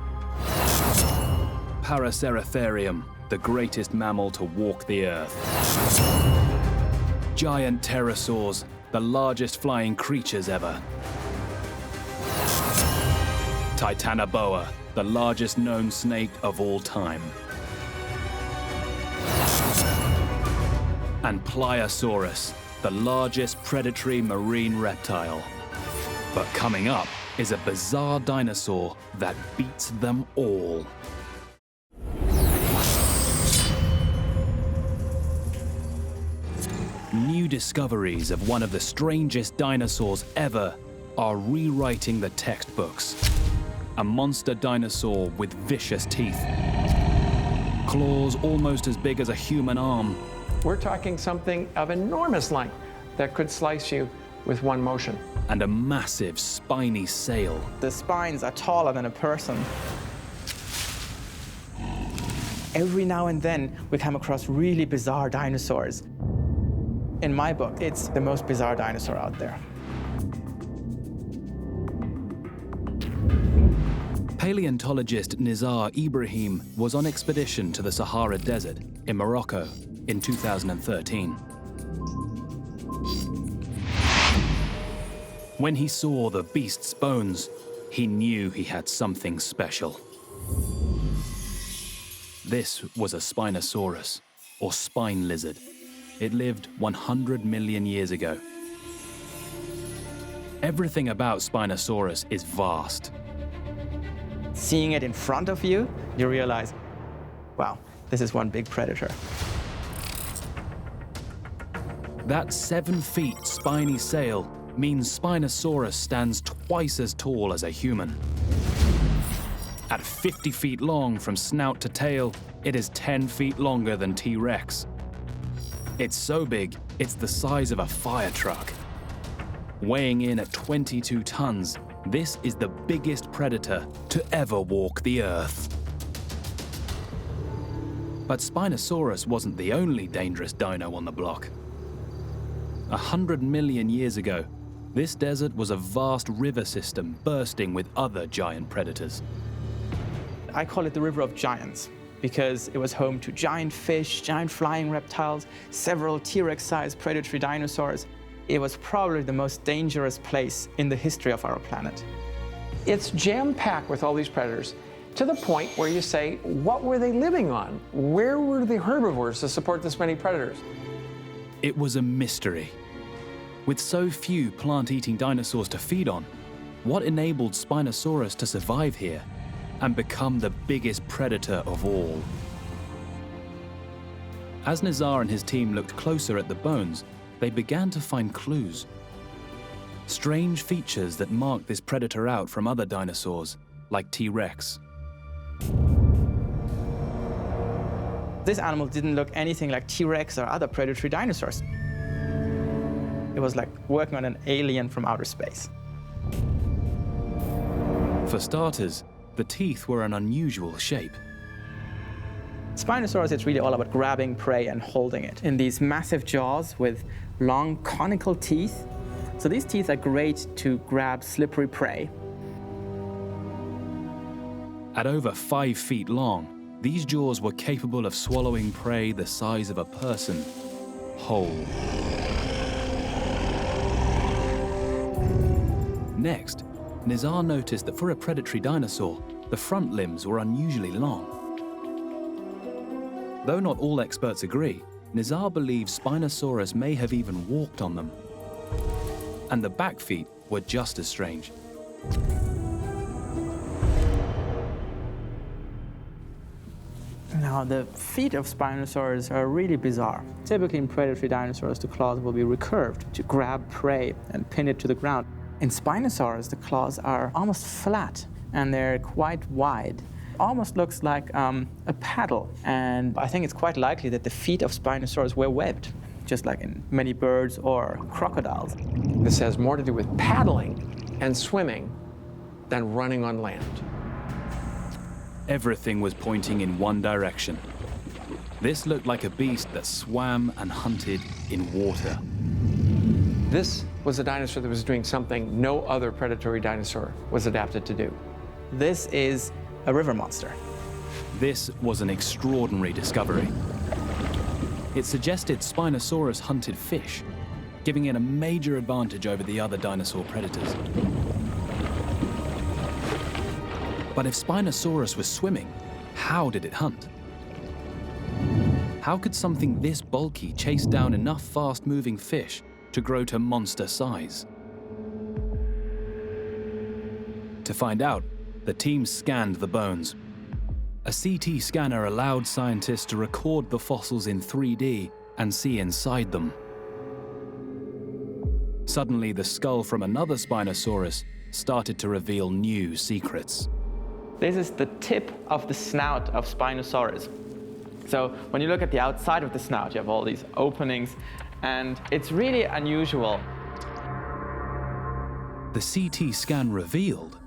Paraceratherium, the greatest mammal to walk the Earth. Giant pterosaurs, the largest flying creatures ever. Titanoboa, the largest known snake of all time. And Pliosaurus, the largest predatory marine reptile. But coming up is a bizarre dinosaur that beats them all. New discoveries of one of the strangest dinosaurs ever are rewriting the textbooks. A monster dinosaur with vicious teeth. Claws almost as big as a human arm. We're talking something of enormous length that could slice you with one motion. And a massive spiny sail. The spines are taller than a person. Every now and then, we come across really bizarre dinosaurs. In my book, it's the most bizarre dinosaur out there. Paleontologist Nizar Ibrahim was on expedition to the Sahara Desert in Morocco in 2013. When he saw the beast's bones, he knew he had something special. This was a Spinosaurus, or spine lizard. It lived 100 million years ago. Everything about Spinosaurus is vast. Seeing it in front of you, you realize, wow, this is one big predator. That 7 feet spiny sail means Spinosaurus stands twice as tall as a human. At 50 feet long from snout to tail, it is 10 feet longer than T-Rex. It's so big, it's the size of a fire truck. Weighing in at 22 tons, this is the biggest predator to ever walk the Earth. But Spinosaurus wasn't the only dangerous dino on the block. 100 million years ago, this desert was a vast river system bursting with other giant predators. I call it the River of Giants because it was home to giant fish, giant flying reptiles, several T-Rex-sized predatory dinosaurs. It was probably the most dangerous place in the history of our planet. It's jam-packed with all these predators to the point where you say, what were they living on? Where were the herbivores to support this many predators? It was a mystery. With so few plant-eating dinosaurs to feed on, what enabled Spinosaurus to survive here and become the biggest predator of all? As Nizar and his team looked closer at the bones, they began to find clues. Strange features that marked this predator out from other dinosaurs, like T-Rex. This animal didn't look anything like T-Rex or other predatory dinosaurs. It was like working on an alien from outer space. For starters, the teeth were an unusual shape. Spinosaurus, it's really all about grabbing prey and holding it in these massive jaws with long conical teeth. So these teeth are great to grab slippery prey. At over 5 feet long, these jaws were capable of swallowing prey the size of a person whole. Next, Nizar noticed that for a predatory dinosaur, the front limbs were unusually long. Though not all experts agree, Nizar believes Spinosaurus may have even walked on them. And the back feet were just as strange. Now, the feet of Spinosaurus are really bizarre. Typically in predatory dinosaurs, the claws will be recurved to grab prey and pin it to the ground. In Spinosaurus, the claws are almost flat and they're quite wide. Almost looks like a paddle. And I think it's quite likely that the feet of Spinosaurus were webbed, just like in many birds or crocodiles. This has more to do with paddling and swimming than running on land. Everything was pointing in one direction. This looked like a beast that swam and hunted in water. This was a dinosaur that was doing something no other predatory dinosaur was adapted to do. This is a river monster. This was an extraordinary discovery. It suggested Spinosaurus hunted fish, giving it a major advantage over the other dinosaur predators. But if Spinosaurus was swimming, how did it hunt? How could something this bulky chase down enough fast-moving fish to grow to monster size? To find out, the team scanned the bones. A CT scanner allowed scientists to record the fossils in 3D and see inside them. Suddenly, the skull from another Spinosaurus started to reveal new secrets. This is the tip of the snout of Spinosaurus. So when you look at the outside of the snout, you have all these openings, and it's really unusual. The CT scan revealed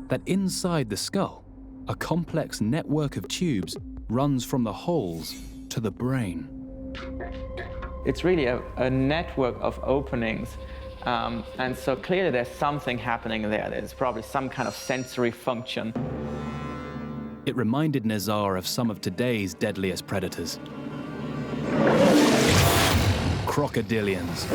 that inside the skull, a complex network of tubes runs from the holes to the brain. It's really a network of openings. And so clearly there's something happening there. There's probably some kind of sensory function. It reminded Nizar of some of today's deadliest predators. Crocodilians.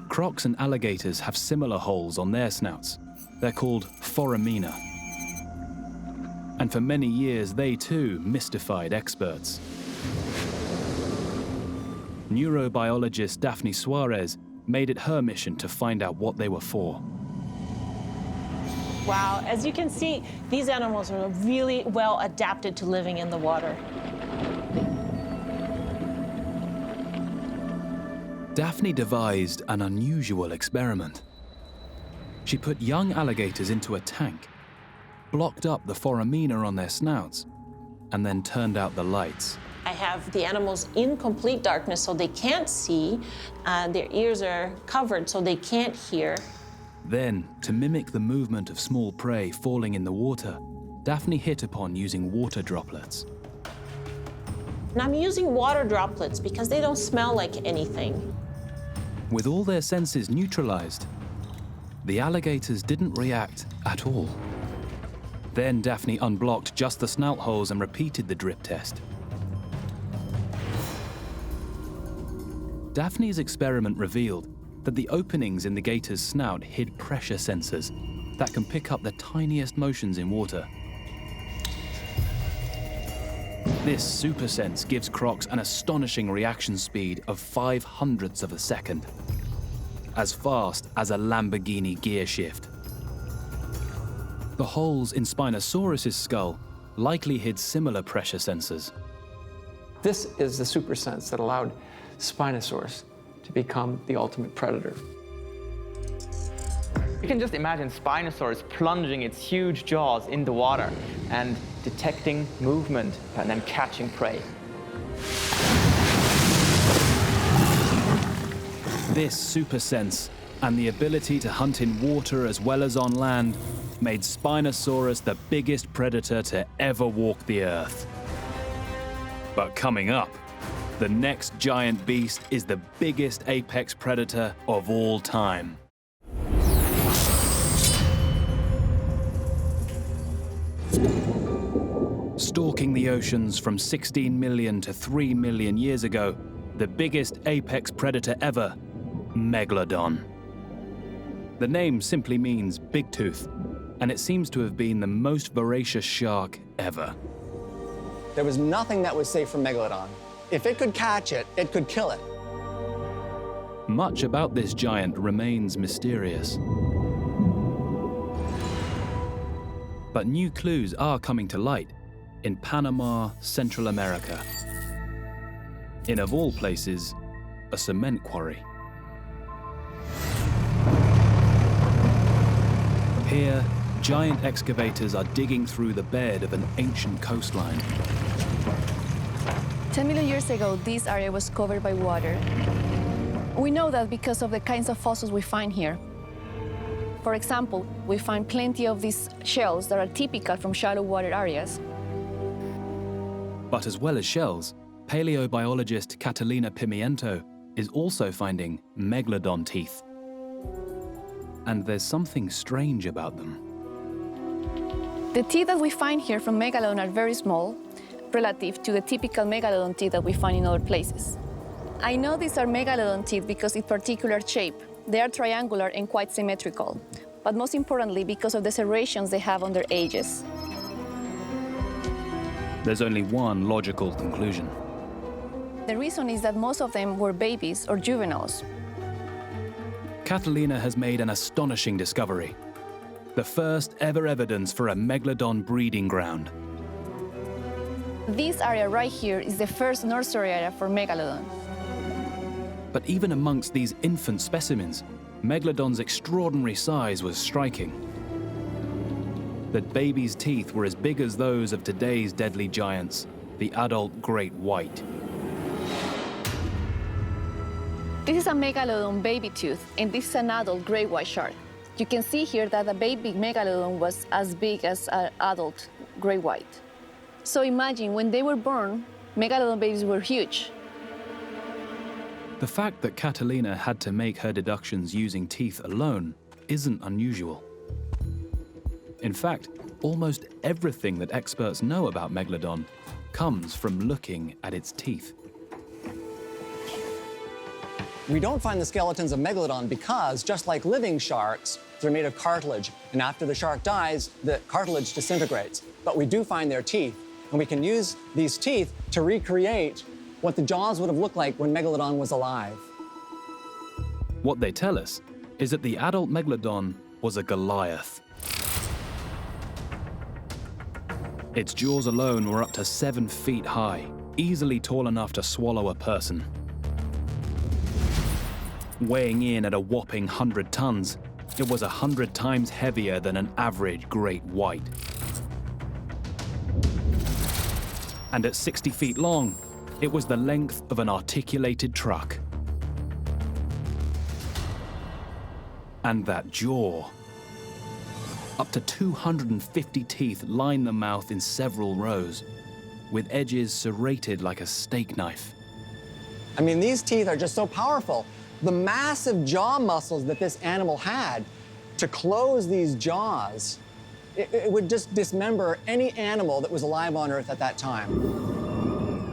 Crocs and alligators have similar holes on their snouts. They're called foramina. And for many years, they too mystified experts. Neurobiologist Daphne Suarez made it her mission to find out what they were for. Wow, as you can see, these animals are really well adapted to living in the water. Daphne devised an unusual experiment. She put young alligators into a tank, blocked up the foramina on their snouts, and then turned out the lights. I have the animals in complete darkness so they can't see, their ears are covered so they can't hear. Then, to mimic the movement of small prey falling in the water, Daphne hit upon using water droplets. And I'm using water droplets because they don't smell like anything. With all their senses neutralized, the alligators didn't react at all. Then Daphne unblocked just the snout holes and repeated the drip test. Daphne's experiment revealed that the openings in the gator's snout hid pressure sensors that can pick up the tiniest motions in water. This super sense gives crocs an astonishing reaction speed of 0.05 of a second, as fast as a Lamborghini gear shift. The holes in Spinosaurus's skull likely hid similar pressure sensors. This is the super sense that allowed Spinosaurus to become the ultimate predator. You can just imagine Spinosaurus plunging its huge jaws in the water and detecting movement and then catching prey. This super sense and the ability to hunt in water as well as on land made Spinosaurus the biggest predator to ever walk the earth. But coming up, the next giant beast is the biggest apex predator of all time. Stalking the oceans from 16 million to 3 million years ago, the biggest apex predator ever, Megladon. The name simply means big tooth, and it seems to have been the most voracious shark ever. There was nothing that was safe from Megalodon. If it could catch it, it could kill it. Much about this giant remains mysterious. But new clues are coming to light in Panama, Central America. In, of all places, a cement quarry. Here, giant excavators are digging through the bed of an ancient coastline. 10 million years ago, this area was covered by water. We know that because of the kinds of fossils we find here. For example, we find plenty of these shells that are typical from shallow water areas. But as well as shells, paleobiologist Catalina Pimiento is also finding Megladon teeth. And there's something strange about them. The teeth that we find here from Megalodon are very small, relative to the typical Megalodon teeth that we find in other places. I know these are Megalodon teeth because of particular shape. They are triangular and quite symmetrical, but most importantly because of the serrations they have on their edges. There's only one logical conclusion. The reason is that most of them were babies or juveniles. Catalina has made an astonishing discovery. The first ever evidence for a Megladon breeding ground. This area right here is the first nursery area for Megalodon. But even amongst these infant specimens, Megladon's extraordinary size was striking. The baby's teeth were as big as those of today's deadly giants, the adult great white. This is a Megalodon baby tooth, and this is an adult great white shark. You can see here that the baby Megalodon was as big as an adult great white. So imagine when they were born, Megalodon babies were huge. The fact that Catalina had to make her deductions using teeth alone isn't unusual. In fact, almost everything that experts know about Megladon comes from looking at its teeth. We don't find the skeletons of Megalodon because, just like living sharks, they're made of cartilage. And after the shark dies, the cartilage disintegrates. But we do find their teeth, and we can use these teeth to recreate what the jaws would have looked like when Megalodon was alive. What they tell us is that the adult Megladon was a Goliath. Its jaws alone were up to 7 feet high, easily tall enough to swallow a person. Weighing in at a whopping 100 tons, it was 100 times heavier than an average great white. And at 60 feet long, it was the length of an articulated truck. And that jaw. Up to 250 teeth line the mouth in several rows, with edges serrated like a steak knife. I mean, these teeth are just so powerful. The massive jaw muscles that this animal had to close these jaws, it would just dismember any animal that was alive on Earth at that time.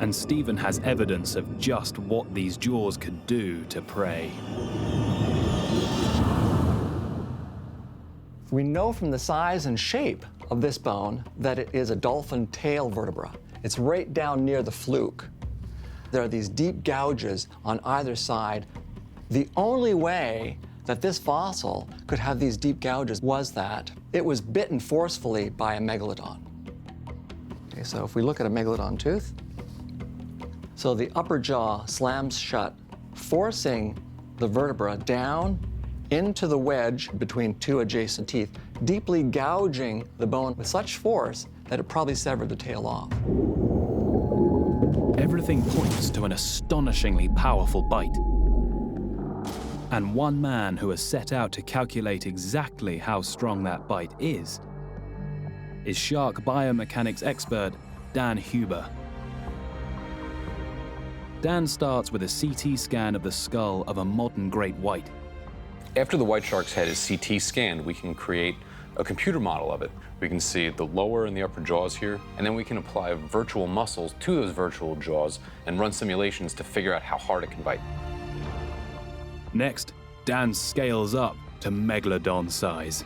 And Stephen has evidence of just what these jaws could do to prey. We know from the size and shape of this bone that it is a dolphin tail vertebra. It's right down near the fluke. There are these deep gouges on either side. The only way that this fossil could have these deep gouges was that it was bitten forcefully by a Megalodon. Okay, so if we look at a Megalodon tooth, so the upper jaw slams shut, forcing the vertebra down into the wedge between two adjacent teeth, deeply gouging the bone with such force that it probably severed the tail off. Everything points to an astonishingly powerful bite. And one man who has set out to calculate exactly how strong that bite is shark biomechanics expert Dan Huber. Dan starts with a CT scan of the skull of a modern great white. After the white shark's head is CT scanned, we can create a computer model of it. We can see the lower and the upper jaws here, and then we can apply virtual muscles to those virtual jaws and run simulations to figure out how hard it can bite. Next, Dan scales up to Megalodon size.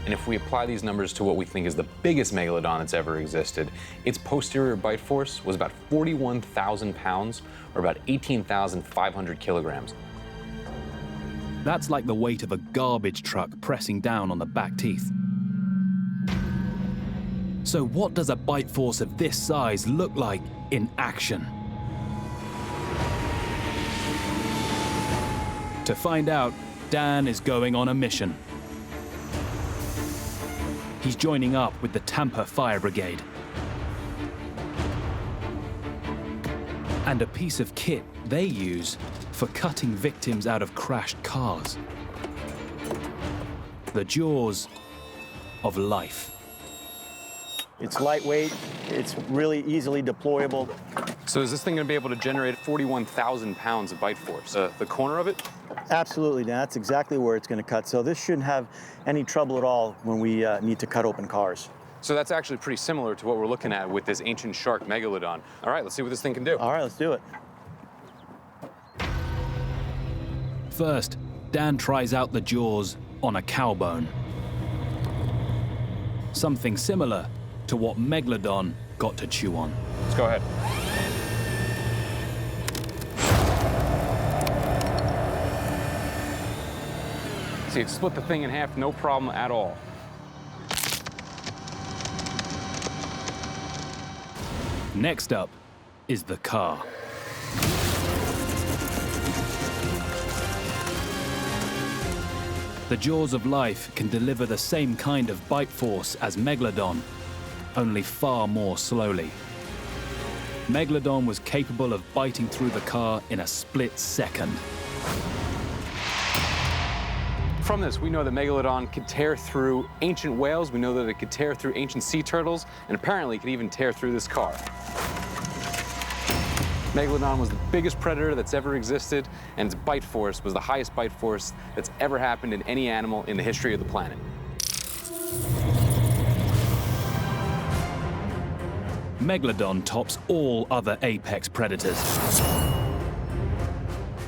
And if we apply these numbers to what we think is the biggest megalodon that's ever existed, its posterior bite force was about 41,000 pounds, or about 18,500 kilograms. That's like the weight of a garbage truck pressing down on the back teeth. So what does a bite force of this size look like in action? To find out, Dan is going on a mission. He's joining up with the Tampa Fire Brigade. And a piece of kit they use for cutting victims out of crashed cars. The jaws of life. It's lightweight, it's really easily deployable. So is this thing going to be able to generate 41,000 pounds of bite force? The corner of it? Absolutely, Dan. That's exactly where it's going to cut. So this shouldn't have any trouble at all when we need to cut open cars. So that's actually pretty similar to what we're looking at with this ancient shark megalodon. All right, let's see what this thing can do. All right, let's do it. First, Dan tries out the jaws on a cowbone. Something similar to what Megalodon got to chew on. Let's go ahead. See, it split the thing in half, no problem at all. Next up is the car. The jaws of life can deliver the same kind of bite force as Megalodon, only far more slowly. Megalodon was capable of biting through the car in a split second. From this, we know that Megalodon could tear through ancient whales, we know that it could tear through ancient sea turtles, and apparently it could even tear through this car. Megalodon was the biggest predator that's ever existed, and its bite force was the highest bite force that's ever happened in any animal in the history of the planet. Megalodon tops all other apex predators.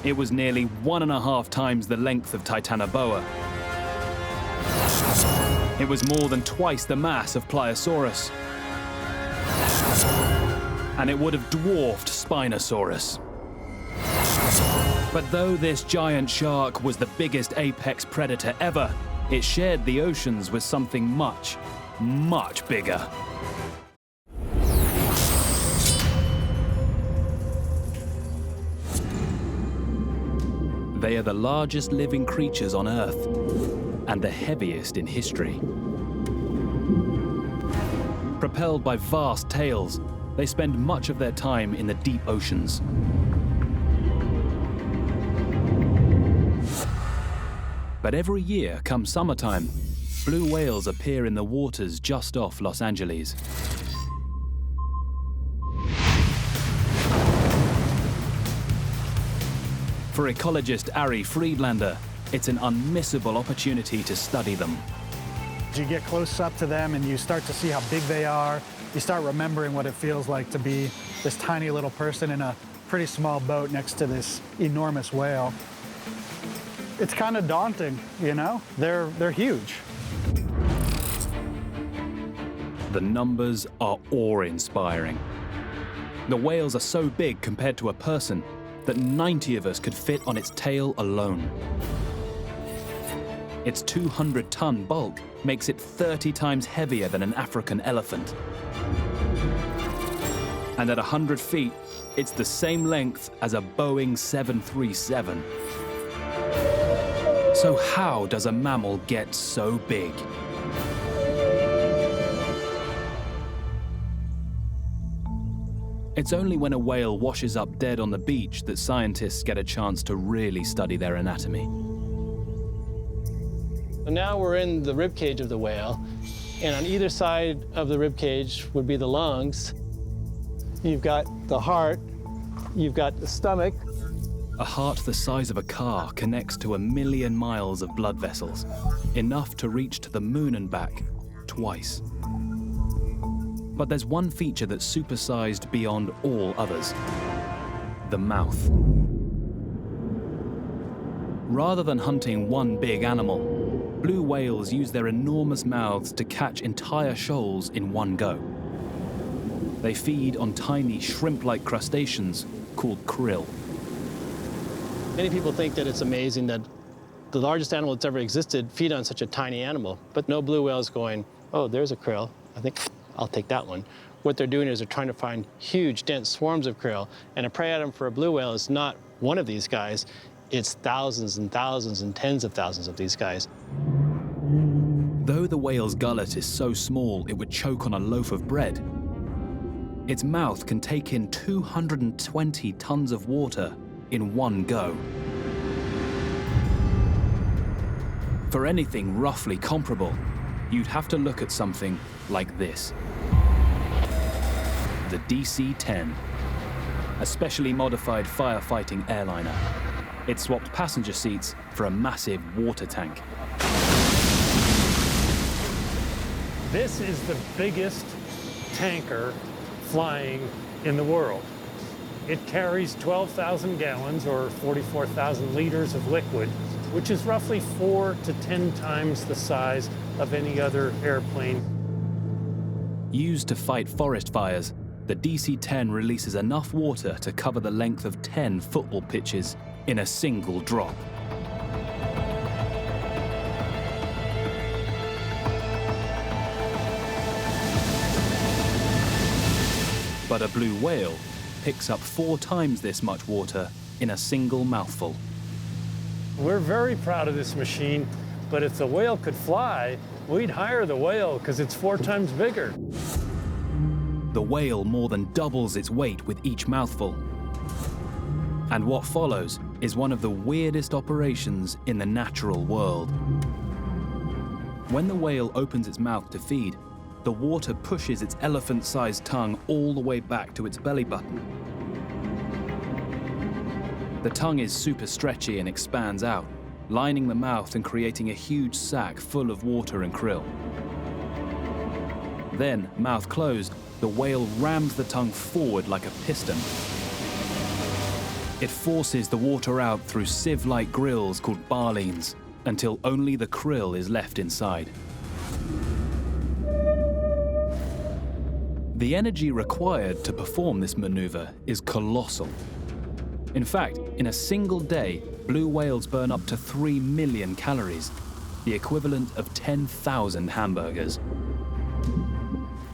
It was nearly 1.5 times the length of Titanoboa. It was more than twice the mass of Pliosaurus. And it would have dwarfed Spinosaurus. But though this giant shark was the biggest apex predator ever, it shared the oceans with something much, much bigger. They are the largest living creatures on Earth, and the heaviest in history. Propelled by vast tails, they spend much of their time in the deep oceans. But every year, come summertime, blue whales appear in the waters just off Los Angeles. For ecologist Ari Friedlander, it's an unmissable opportunity to study them. You get close up to them and you start to see how big they are. You start remembering what it feels like to be this tiny little person in a pretty small boat next to this enormous whale. It's kind of daunting, you know? They're huge. The numbers are awe-inspiring. The whales are so big compared to a person that 90 of us could fit on its tail alone. Its 200-ton bulk makes it 30 times heavier than an African elephant. And at 100 feet, it's the same length as a Boeing 737. So how does a mammal get so big? It's only when a whale washes up dead on the beach that scientists get a chance to really study their anatomy. So now we're in the rib cage of the whale, and on either side of the rib cage would be the lungs. You've got the heart, you've got the stomach. A heart the size of a car connects to 1 million miles of blood vessels, enough to reach to the moon and back twice. But there's one feature that's supersized beyond all others: the mouth. Rather than hunting one big animal, blue whales use their enormous mouths to catch entire shoals in one go. They feed on tiny shrimp-like crustaceans called krill. Many people think that it's amazing that the largest animal that's ever existed feed on such a tiny animal, but no blue whale is going, oh, there's a krill. I think I'll take that one. What they're doing is they're trying to find huge, dense swarms of krill, and a prey item for a blue whale is not one of these guys, it's thousands and thousands and tens of thousands of these guys. Though the whale's gullet is so small it would choke on a loaf of bread, its mouth can take in 220 tons of water in one go. For anything roughly comparable, you'd have to look at something like this. The DC-10, a specially modified firefighting airliner. It swapped passenger seats for a massive water tank. This is the biggest tanker flying in the world. It carries 12,000 gallons or 44,000 liters of liquid, which is roughly 4 to 10 times the size of any other airplane. Used to fight forest fires, the DC-10 releases enough water to cover the length of 10 football pitches in a single drop. But a blue whale picks up 4 times this much water in a single mouthful. We're very proud of this machine, but if the whale could fly, we'd hire the whale because it's 4 times bigger. The whale more than doubles its weight with each mouthful. And what follows is one of the weirdest operations in the natural world. When the whale opens its mouth to feed, the water pushes its elephant-sized tongue all the way back to its belly button. The tongue is super stretchy and expands out, lining the mouth and creating a huge sac full of water and krill. Then, mouth closed, the whale rams the tongue forward like a piston. It forces the water out through sieve-like grills called barlenes until only the krill is left inside. The energy required to perform this maneuver is colossal. In fact, in a single day, blue whales burn up to 3 million calories, the equivalent of 10,000 hamburgers.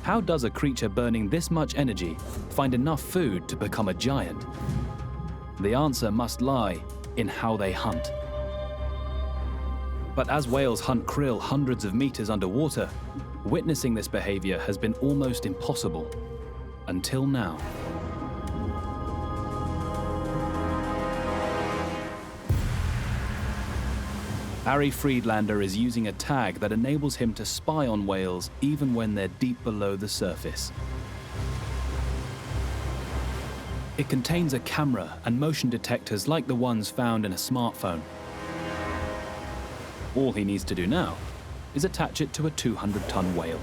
How does a creature burning this much energy find enough food to become a giant? The answer must lie in how they hunt. But as whales hunt krill hundreds of meters underwater, witnessing this behavior has been almost impossible, until now. Ari Friedlander is using a tag that enables him to spy on whales even when they're deep below the surface. It contains a camera and motion detectors like the ones found in a smartphone. All he needs to do now is attach it to a 200-ton whale.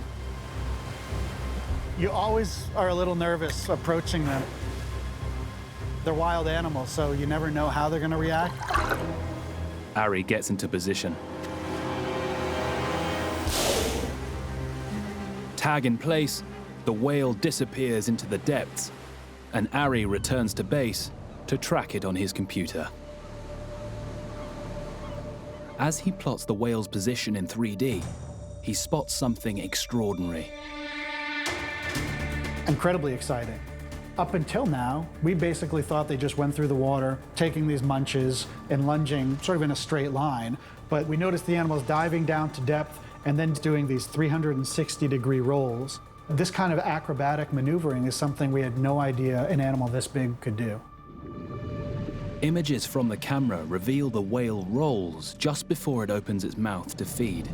You always are a little nervous approaching them. They're wild animals, so you never know how they're going to react. Ari gets into position. Tag in place, the whale disappears into the depths, and Ari returns to base to track it on his computer. As he plots the whale's position in 3D, he spots something extraordinary. Incredibly exciting. Up until now, we basically thought they just went through the water, taking these munches and lunging sort of in a straight line. but we noticed the animals diving down to depth and then doing these 360-degree rolls. This kind of acrobatic maneuvering is something we had no idea an animal this big could do. Images from the camera reveal the whale rolls just before it opens its mouth to feed.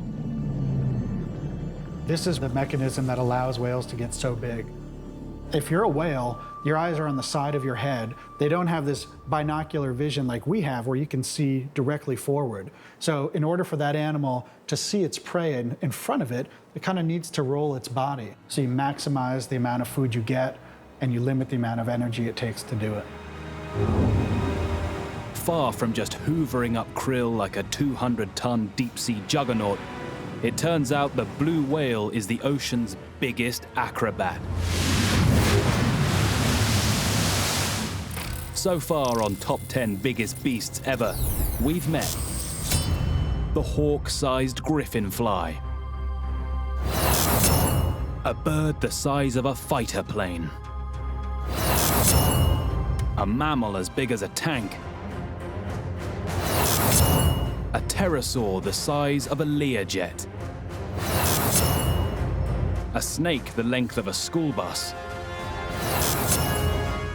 This is the mechanism that allows whales to get so big. If you're a whale, your eyes are on the side of your head. They don't have this binocular vision like we have where you can see directly forward. So in order for that animal to see its prey in front of it, it kind of needs to roll its body. So you maximize the amount of food you get and you limit the amount of energy it takes to do it. Far from just hoovering up krill like a 200-ton deep-sea juggernaut, it turns out the blue whale is the ocean's biggest acrobat. So far on Top 10 Biggest Beasts Ever, we've met the hawk-sized Gryphon Fly, a bird the size of a fighter plane, a mammal as big as a tank, a pterosaur the size of a Learjet, a snake the length of a school bus,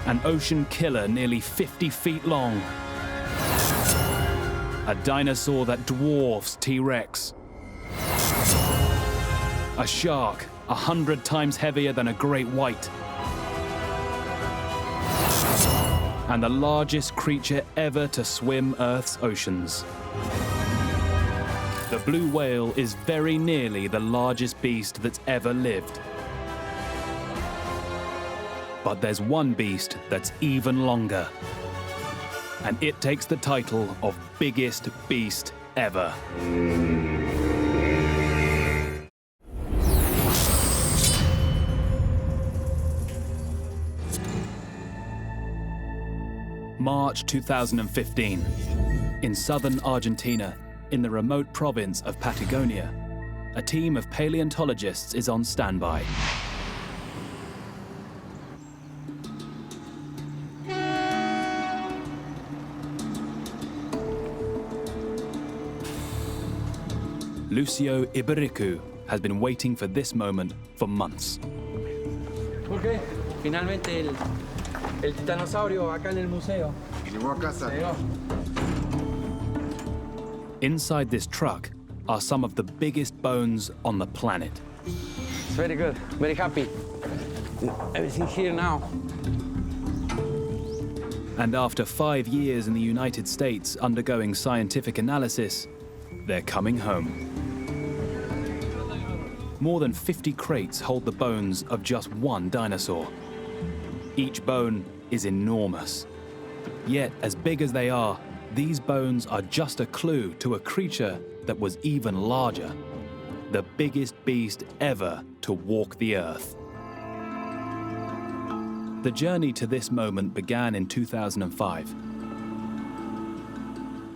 an ocean killer nearly 50 feet long, a dinosaur that dwarfs T-Rex, a shark 100 times heavier than a great white, and the largest creature ever to swim Earth's oceans. The blue whale is very nearly the largest beast that's ever lived. But there's one beast that's even longer, and it takes the title of Biggest Beast Ever. March 2015. In southern Argentina, in the remote province of Patagonia, a team of paleontologists is on standby. Lucio Ibericu has been waiting for this moment for months. Ok, finalmente el titanosaurio acá en el museo. Llegó a casa. Inside this truck are some of the biggest bones on the planet. It's very good, very happy. Everything here now. And after 5 years in the United States undergoing scientific analysis, they're coming home. More than 50 crates hold the bones of just one dinosaur. Each bone is enormous. Yet, as big as they are, these bones are just a clue to a creature that was even larger. The biggest beast ever to walk the Earth. The journey to this moment began in 2005.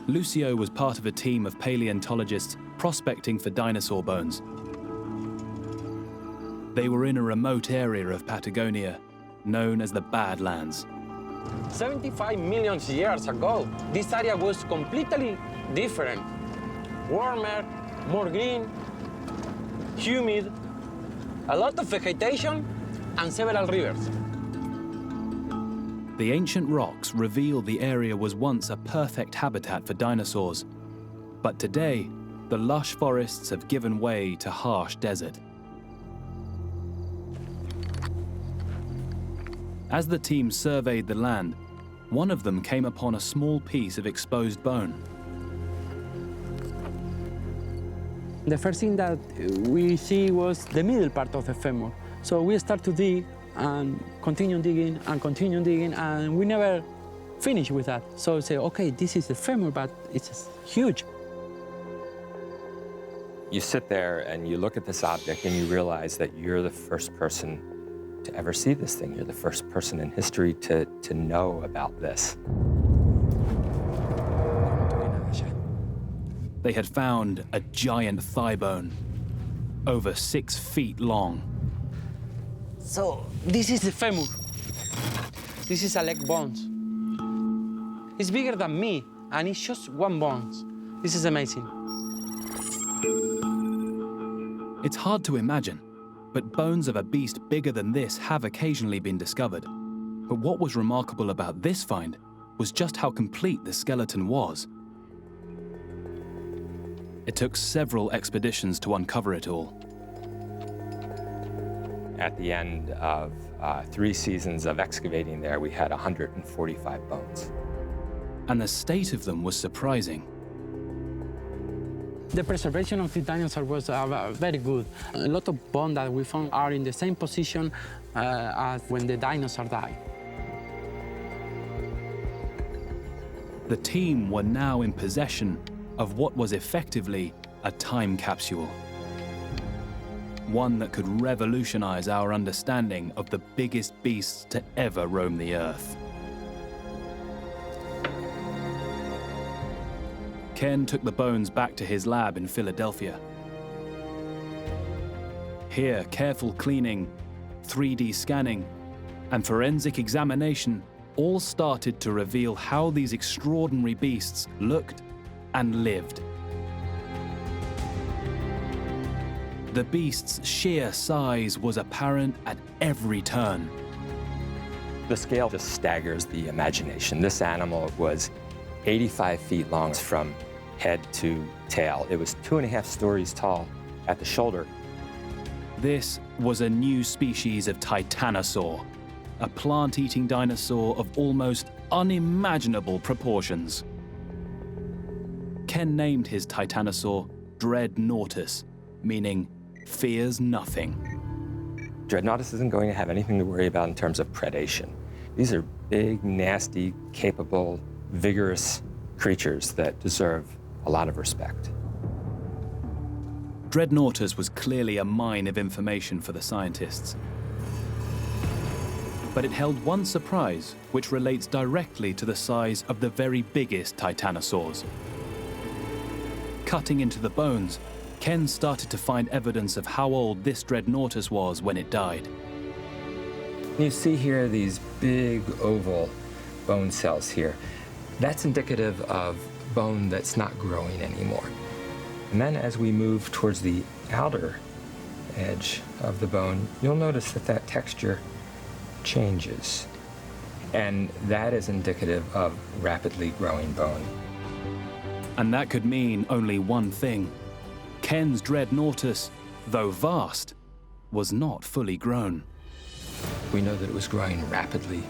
Lucio was part of a team of paleontologists prospecting for dinosaur bones. They were in a remote area of Patagonia known as the Badlands. 75 million years ago, this area was completely different. Warmer, more green, humid, a lot of vegetation, and several rivers. The ancient rocks reveal the area was once a perfect habitat for dinosaurs. But today, the lush forests have given way to harsh desert. As the team surveyed the land, one of them came upon a small piece of exposed bone. The first thing that we see was the middle part of the femur. So we start to dig and continue digging, and we never finish with that. So we say, okay, this is the femur, but it's huge. You sit there and you look at this object and you realize that you're the first person to ever see this thing. You're the first person in history to know about this. They had found a giant thigh bone, over 6 feet long. So this is the femur. This is a leg bones. It's bigger than me, and it's just one bone. This is amazing. It's hard to imagine, but bones of a beast bigger than this have occasionally been discovered. But what was remarkable about this find was just how complete the skeleton was. It took several expeditions to uncover it all. At the end of 3 seasons of excavating there, we had 145 bones. And the state of them was surprising. The preservation of the dinosaur was very good. A lot of bones that we found are in the same position as when the dinosaur died. The team were now in possession of what was effectively a time capsule. One that could revolutionize our understanding of the biggest beasts to ever roam the Earth. Ken took the bones back to his lab in Philadelphia. Here, careful cleaning, 3D scanning, and forensic examination all started to reveal how these extraordinary beasts looked and lived. The beast's sheer size was apparent at every turn. The scale just staggers the imagination. This animal was 85 feet long from head to tail. It was 2.5 stories tall at the shoulder. This was a new species of Titanosaur, a plant-eating dinosaur of almost unimaginable proportions. Ken named his Titanosaur Dreadnoughtus, meaning fears nothing. Dreadnoughtus isn't going to have anything to worry about in terms of predation. These are big, nasty, capable, vigorous creatures that deserve a lot of respect. Dreadnoughtus was clearly a mine of information for the scientists. But it held one surprise, which relates directly to the size of the very biggest titanosaurs. Cutting into the bones, Ken started to find evidence of how old this Dreadnoughtus was when it died. You see here these big oval bone cells here. That's indicative of bone that's not growing anymore. And then as we move towards the outer edge of the bone, you'll notice that that texture changes. And that is indicative of rapidly growing bone. And that could mean only one thing. Ken's Dreadnoughtus, though vast, was not fully grown. We know that it was growing rapidly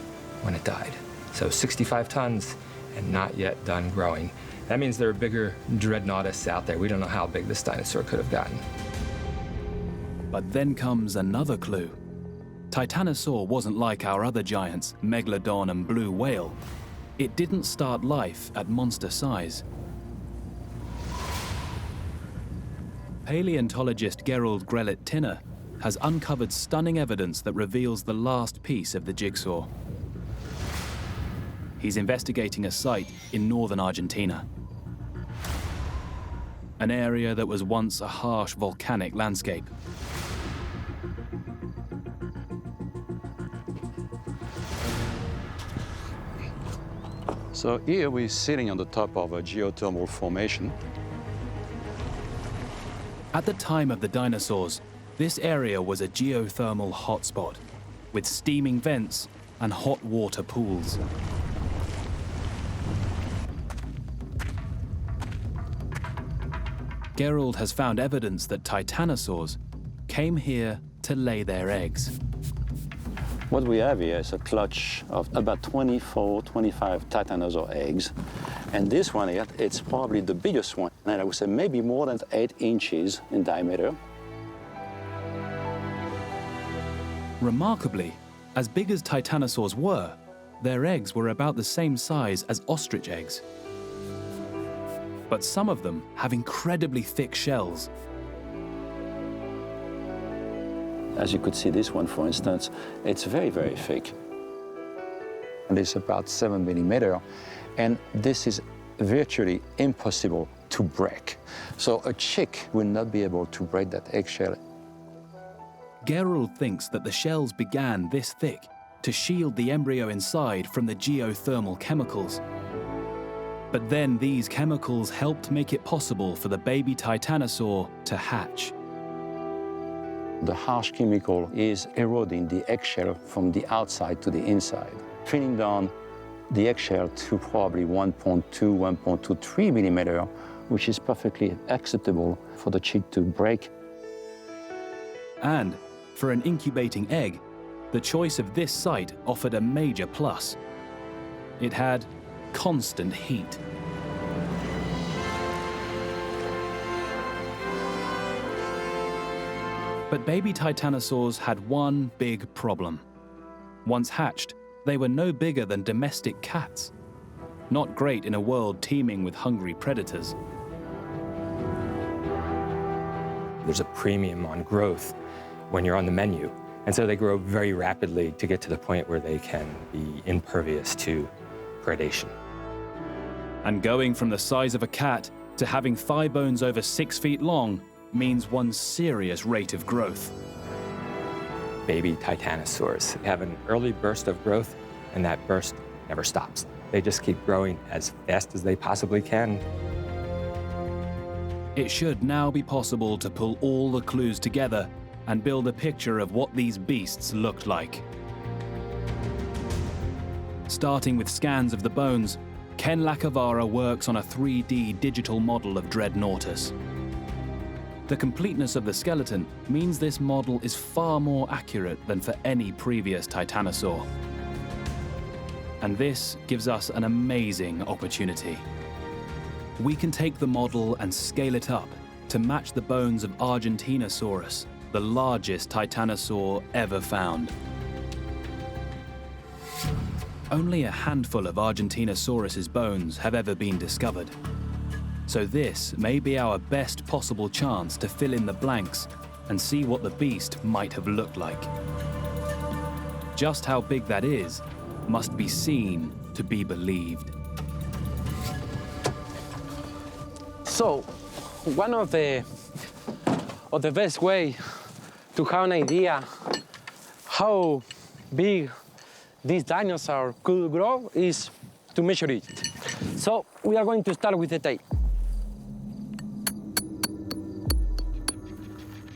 when it died. So 65 tons and not yet done growing. That means there are bigger Dreadnoughtus out there. We don't know how big this dinosaur could have gotten. But then comes another clue. Titanosaur wasn't like our other giants, Megladon and blue whale. It didn't start life at monster size. Paleontologist Gerald Grellet-Tinner has uncovered stunning evidence that reveals the last piece of the jigsaw. He's investigating a site in northern Argentina, an area that was once a harsh volcanic landscape. So here we're sitting on the top of a geothermal formation. At the time of the dinosaurs, this area was a geothermal hotspot with steaming vents and hot water pools. Gerald has found evidence that titanosaurs came here to lay their eggs. What we have here is a clutch of about 24, 25 titanosaur eggs. And this one here, it's probably the biggest one. And I would say maybe more than 8 inches in diameter. Remarkably, as big as titanosaurs were, their eggs were about the same size as ostrich eggs. But some of them have incredibly thick shells. As you could see, this one, for instance, it's very, very thick. And it's about 7 millimeter. And this is virtually impossible to break. So a chick will not be able to break that eggshell. Gerald thinks that the shells began this thick to shield the embryo inside from the geothermal chemicals. But then these chemicals helped make it possible for the baby titanosaur to hatch. The harsh chemical is eroding the eggshell from the outside to the inside, thinning down the eggshell to probably 1.2, 1.23 millimeter, which is perfectly acceptable for the chick to break. And for an incubating egg, the choice of this site offered a major plus. It had constant heat. But baby titanosaurs had one big problem. Once hatched, they were no bigger than domestic cats. Not great in a world teeming with hungry predators. There's a premium on growth when you're on the menu. And so they grow very rapidly to get to the point where they can be impervious to predation. And going from the size of a cat to having thigh bones over 6 feet long means one serious rate of growth. Baby titanosaurs have an early burst of growth, and that burst never stops. They just keep growing as fast as they possibly can. It should now be possible to pull all the clues together and build a picture of what these beasts looked like. Starting with scans of the bones, Ken Lacavara works on a 3D digital model of Dreadnoughtus. The completeness of the skeleton means this model is far more accurate than for any previous titanosaur. And this gives us an amazing opportunity. We can take the model and scale it up to match the bones of Argentinosaurus, the largest titanosaur ever found. Only a handful of Argentinosaurus's bones have ever been discovered. So this may be our best possible chance to fill in the blanks and see what the beast might have looked like. Just how big that is must be seen to be believed. So, one of the best way to have an idea how big this dinosaur could grow is to measure it. So we are going to start with the tail.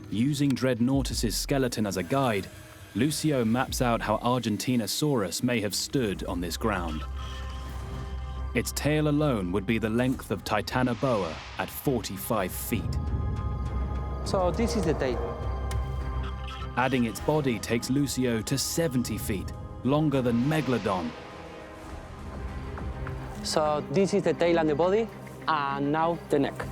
Using Dreadnoughtus's skeleton as a guide, Lucio maps out how Argentinosaurus may have stood on this ground. Its tail alone would be the length of Titanoboa at 45 feet. So this is the tail. Adding its body takes Lucio to 70 feet, longer than Megladon. So this is the tail and the body, and now the neck.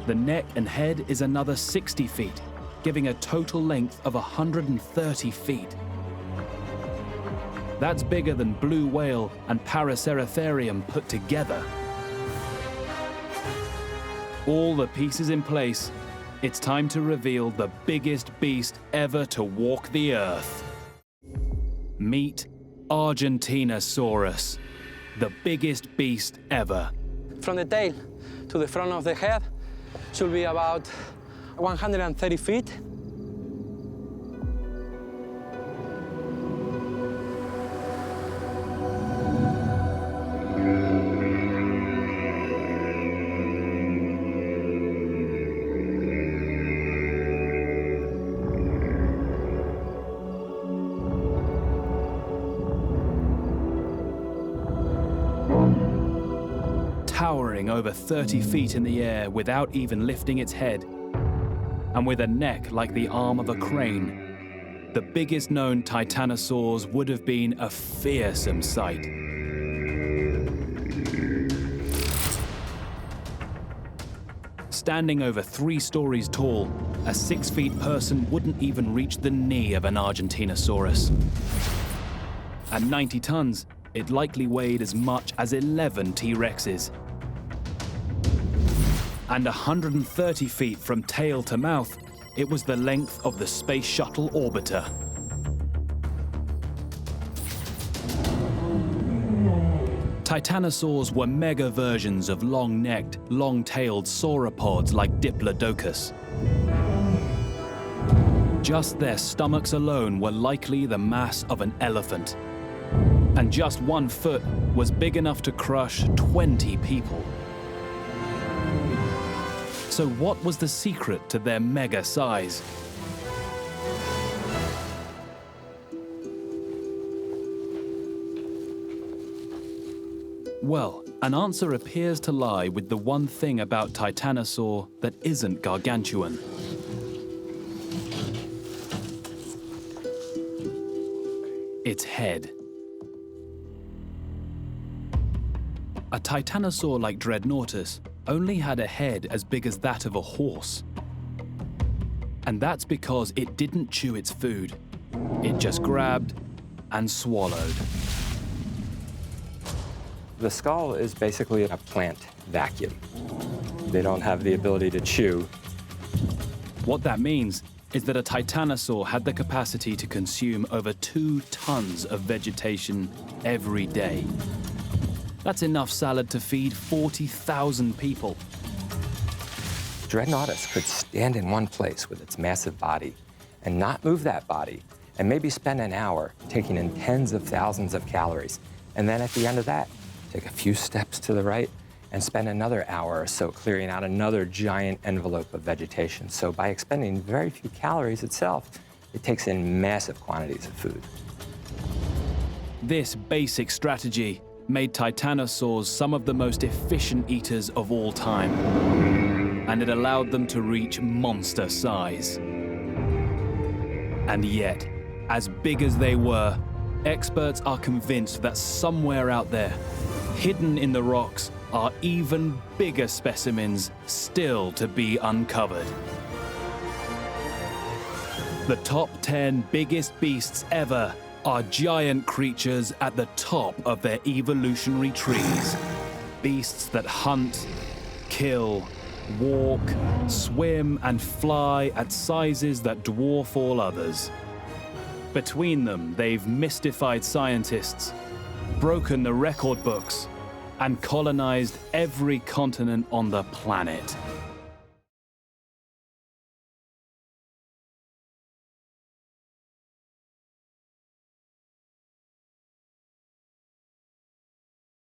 The neck and head is another 60 feet, giving a total length of 130 feet. That's bigger than blue whale and Paraceratherium put together. All the pieces in place, it's time to reveal the biggest beast ever to walk the earth. Meet Argentinosaurus, the biggest beast ever. From the tail to the front of the head should be about 130 feet. Towering over 30 feet in the air without even lifting its head, and with a neck like the arm of a crane, the biggest known titanosaurs would have been a fearsome sight. Standing over 3 stories tall, a 6-feet person wouldn't even reach the knee of an Argentinosaurus. At 90 tons, it likely weighed as much as 11 T-Rexes. And 130 feet from tail to mouth, it was the length of the Space Shuttle orbiter. Titanosaurs were mega versions of long-necked, long-tailed sauropods like Diplodocus. Just their stomachs alone were likely the mass of an elephant. And just 1 foot was big enough to crush 20 people. So what was the secret to their mega size? Well, an answer appears to lie with the one thing about Titanosaur that isn't gargantuan. Its head. A titanosaur like Dreadnoughtus only had a head as big as that of a horse. And that's because it didn't chew its food. It just grabbed and swallowed. The skull is basically a plant vacuum. They don't have the ability to chew. What that means is that a titanosaur had the capacity to consume over 2 tons of vegetation every day. That's enough salad to feed 40,000 people. Dreadnoughtus could stand in one place with its massive body and not move that body, and maybe spend an hour taking in tens of thousands of calories. And then at the end of that, take a few steps to the right and spend another hour or so clearing out another giant envelope of vegetation. So by expending very few calories itself, it takes in massive quantities of food. This basic strategy made titanosaurs some of the most efficient eaters of all time, and it allowed them to reach monster size. And yet, as big as they were, experts are convinced that somewhere out there, hidden in the rocks, are even bigger specimens still to be uncovered. The top 10 biggest beasts ever are giant creatures at the top of their evolutionary trees. Beasts that hunt, kill, walk, swim, and fly at sizes that dwarf all others. Between them, they've mystified scientists, broken the record books, and colonized every continent on the planet.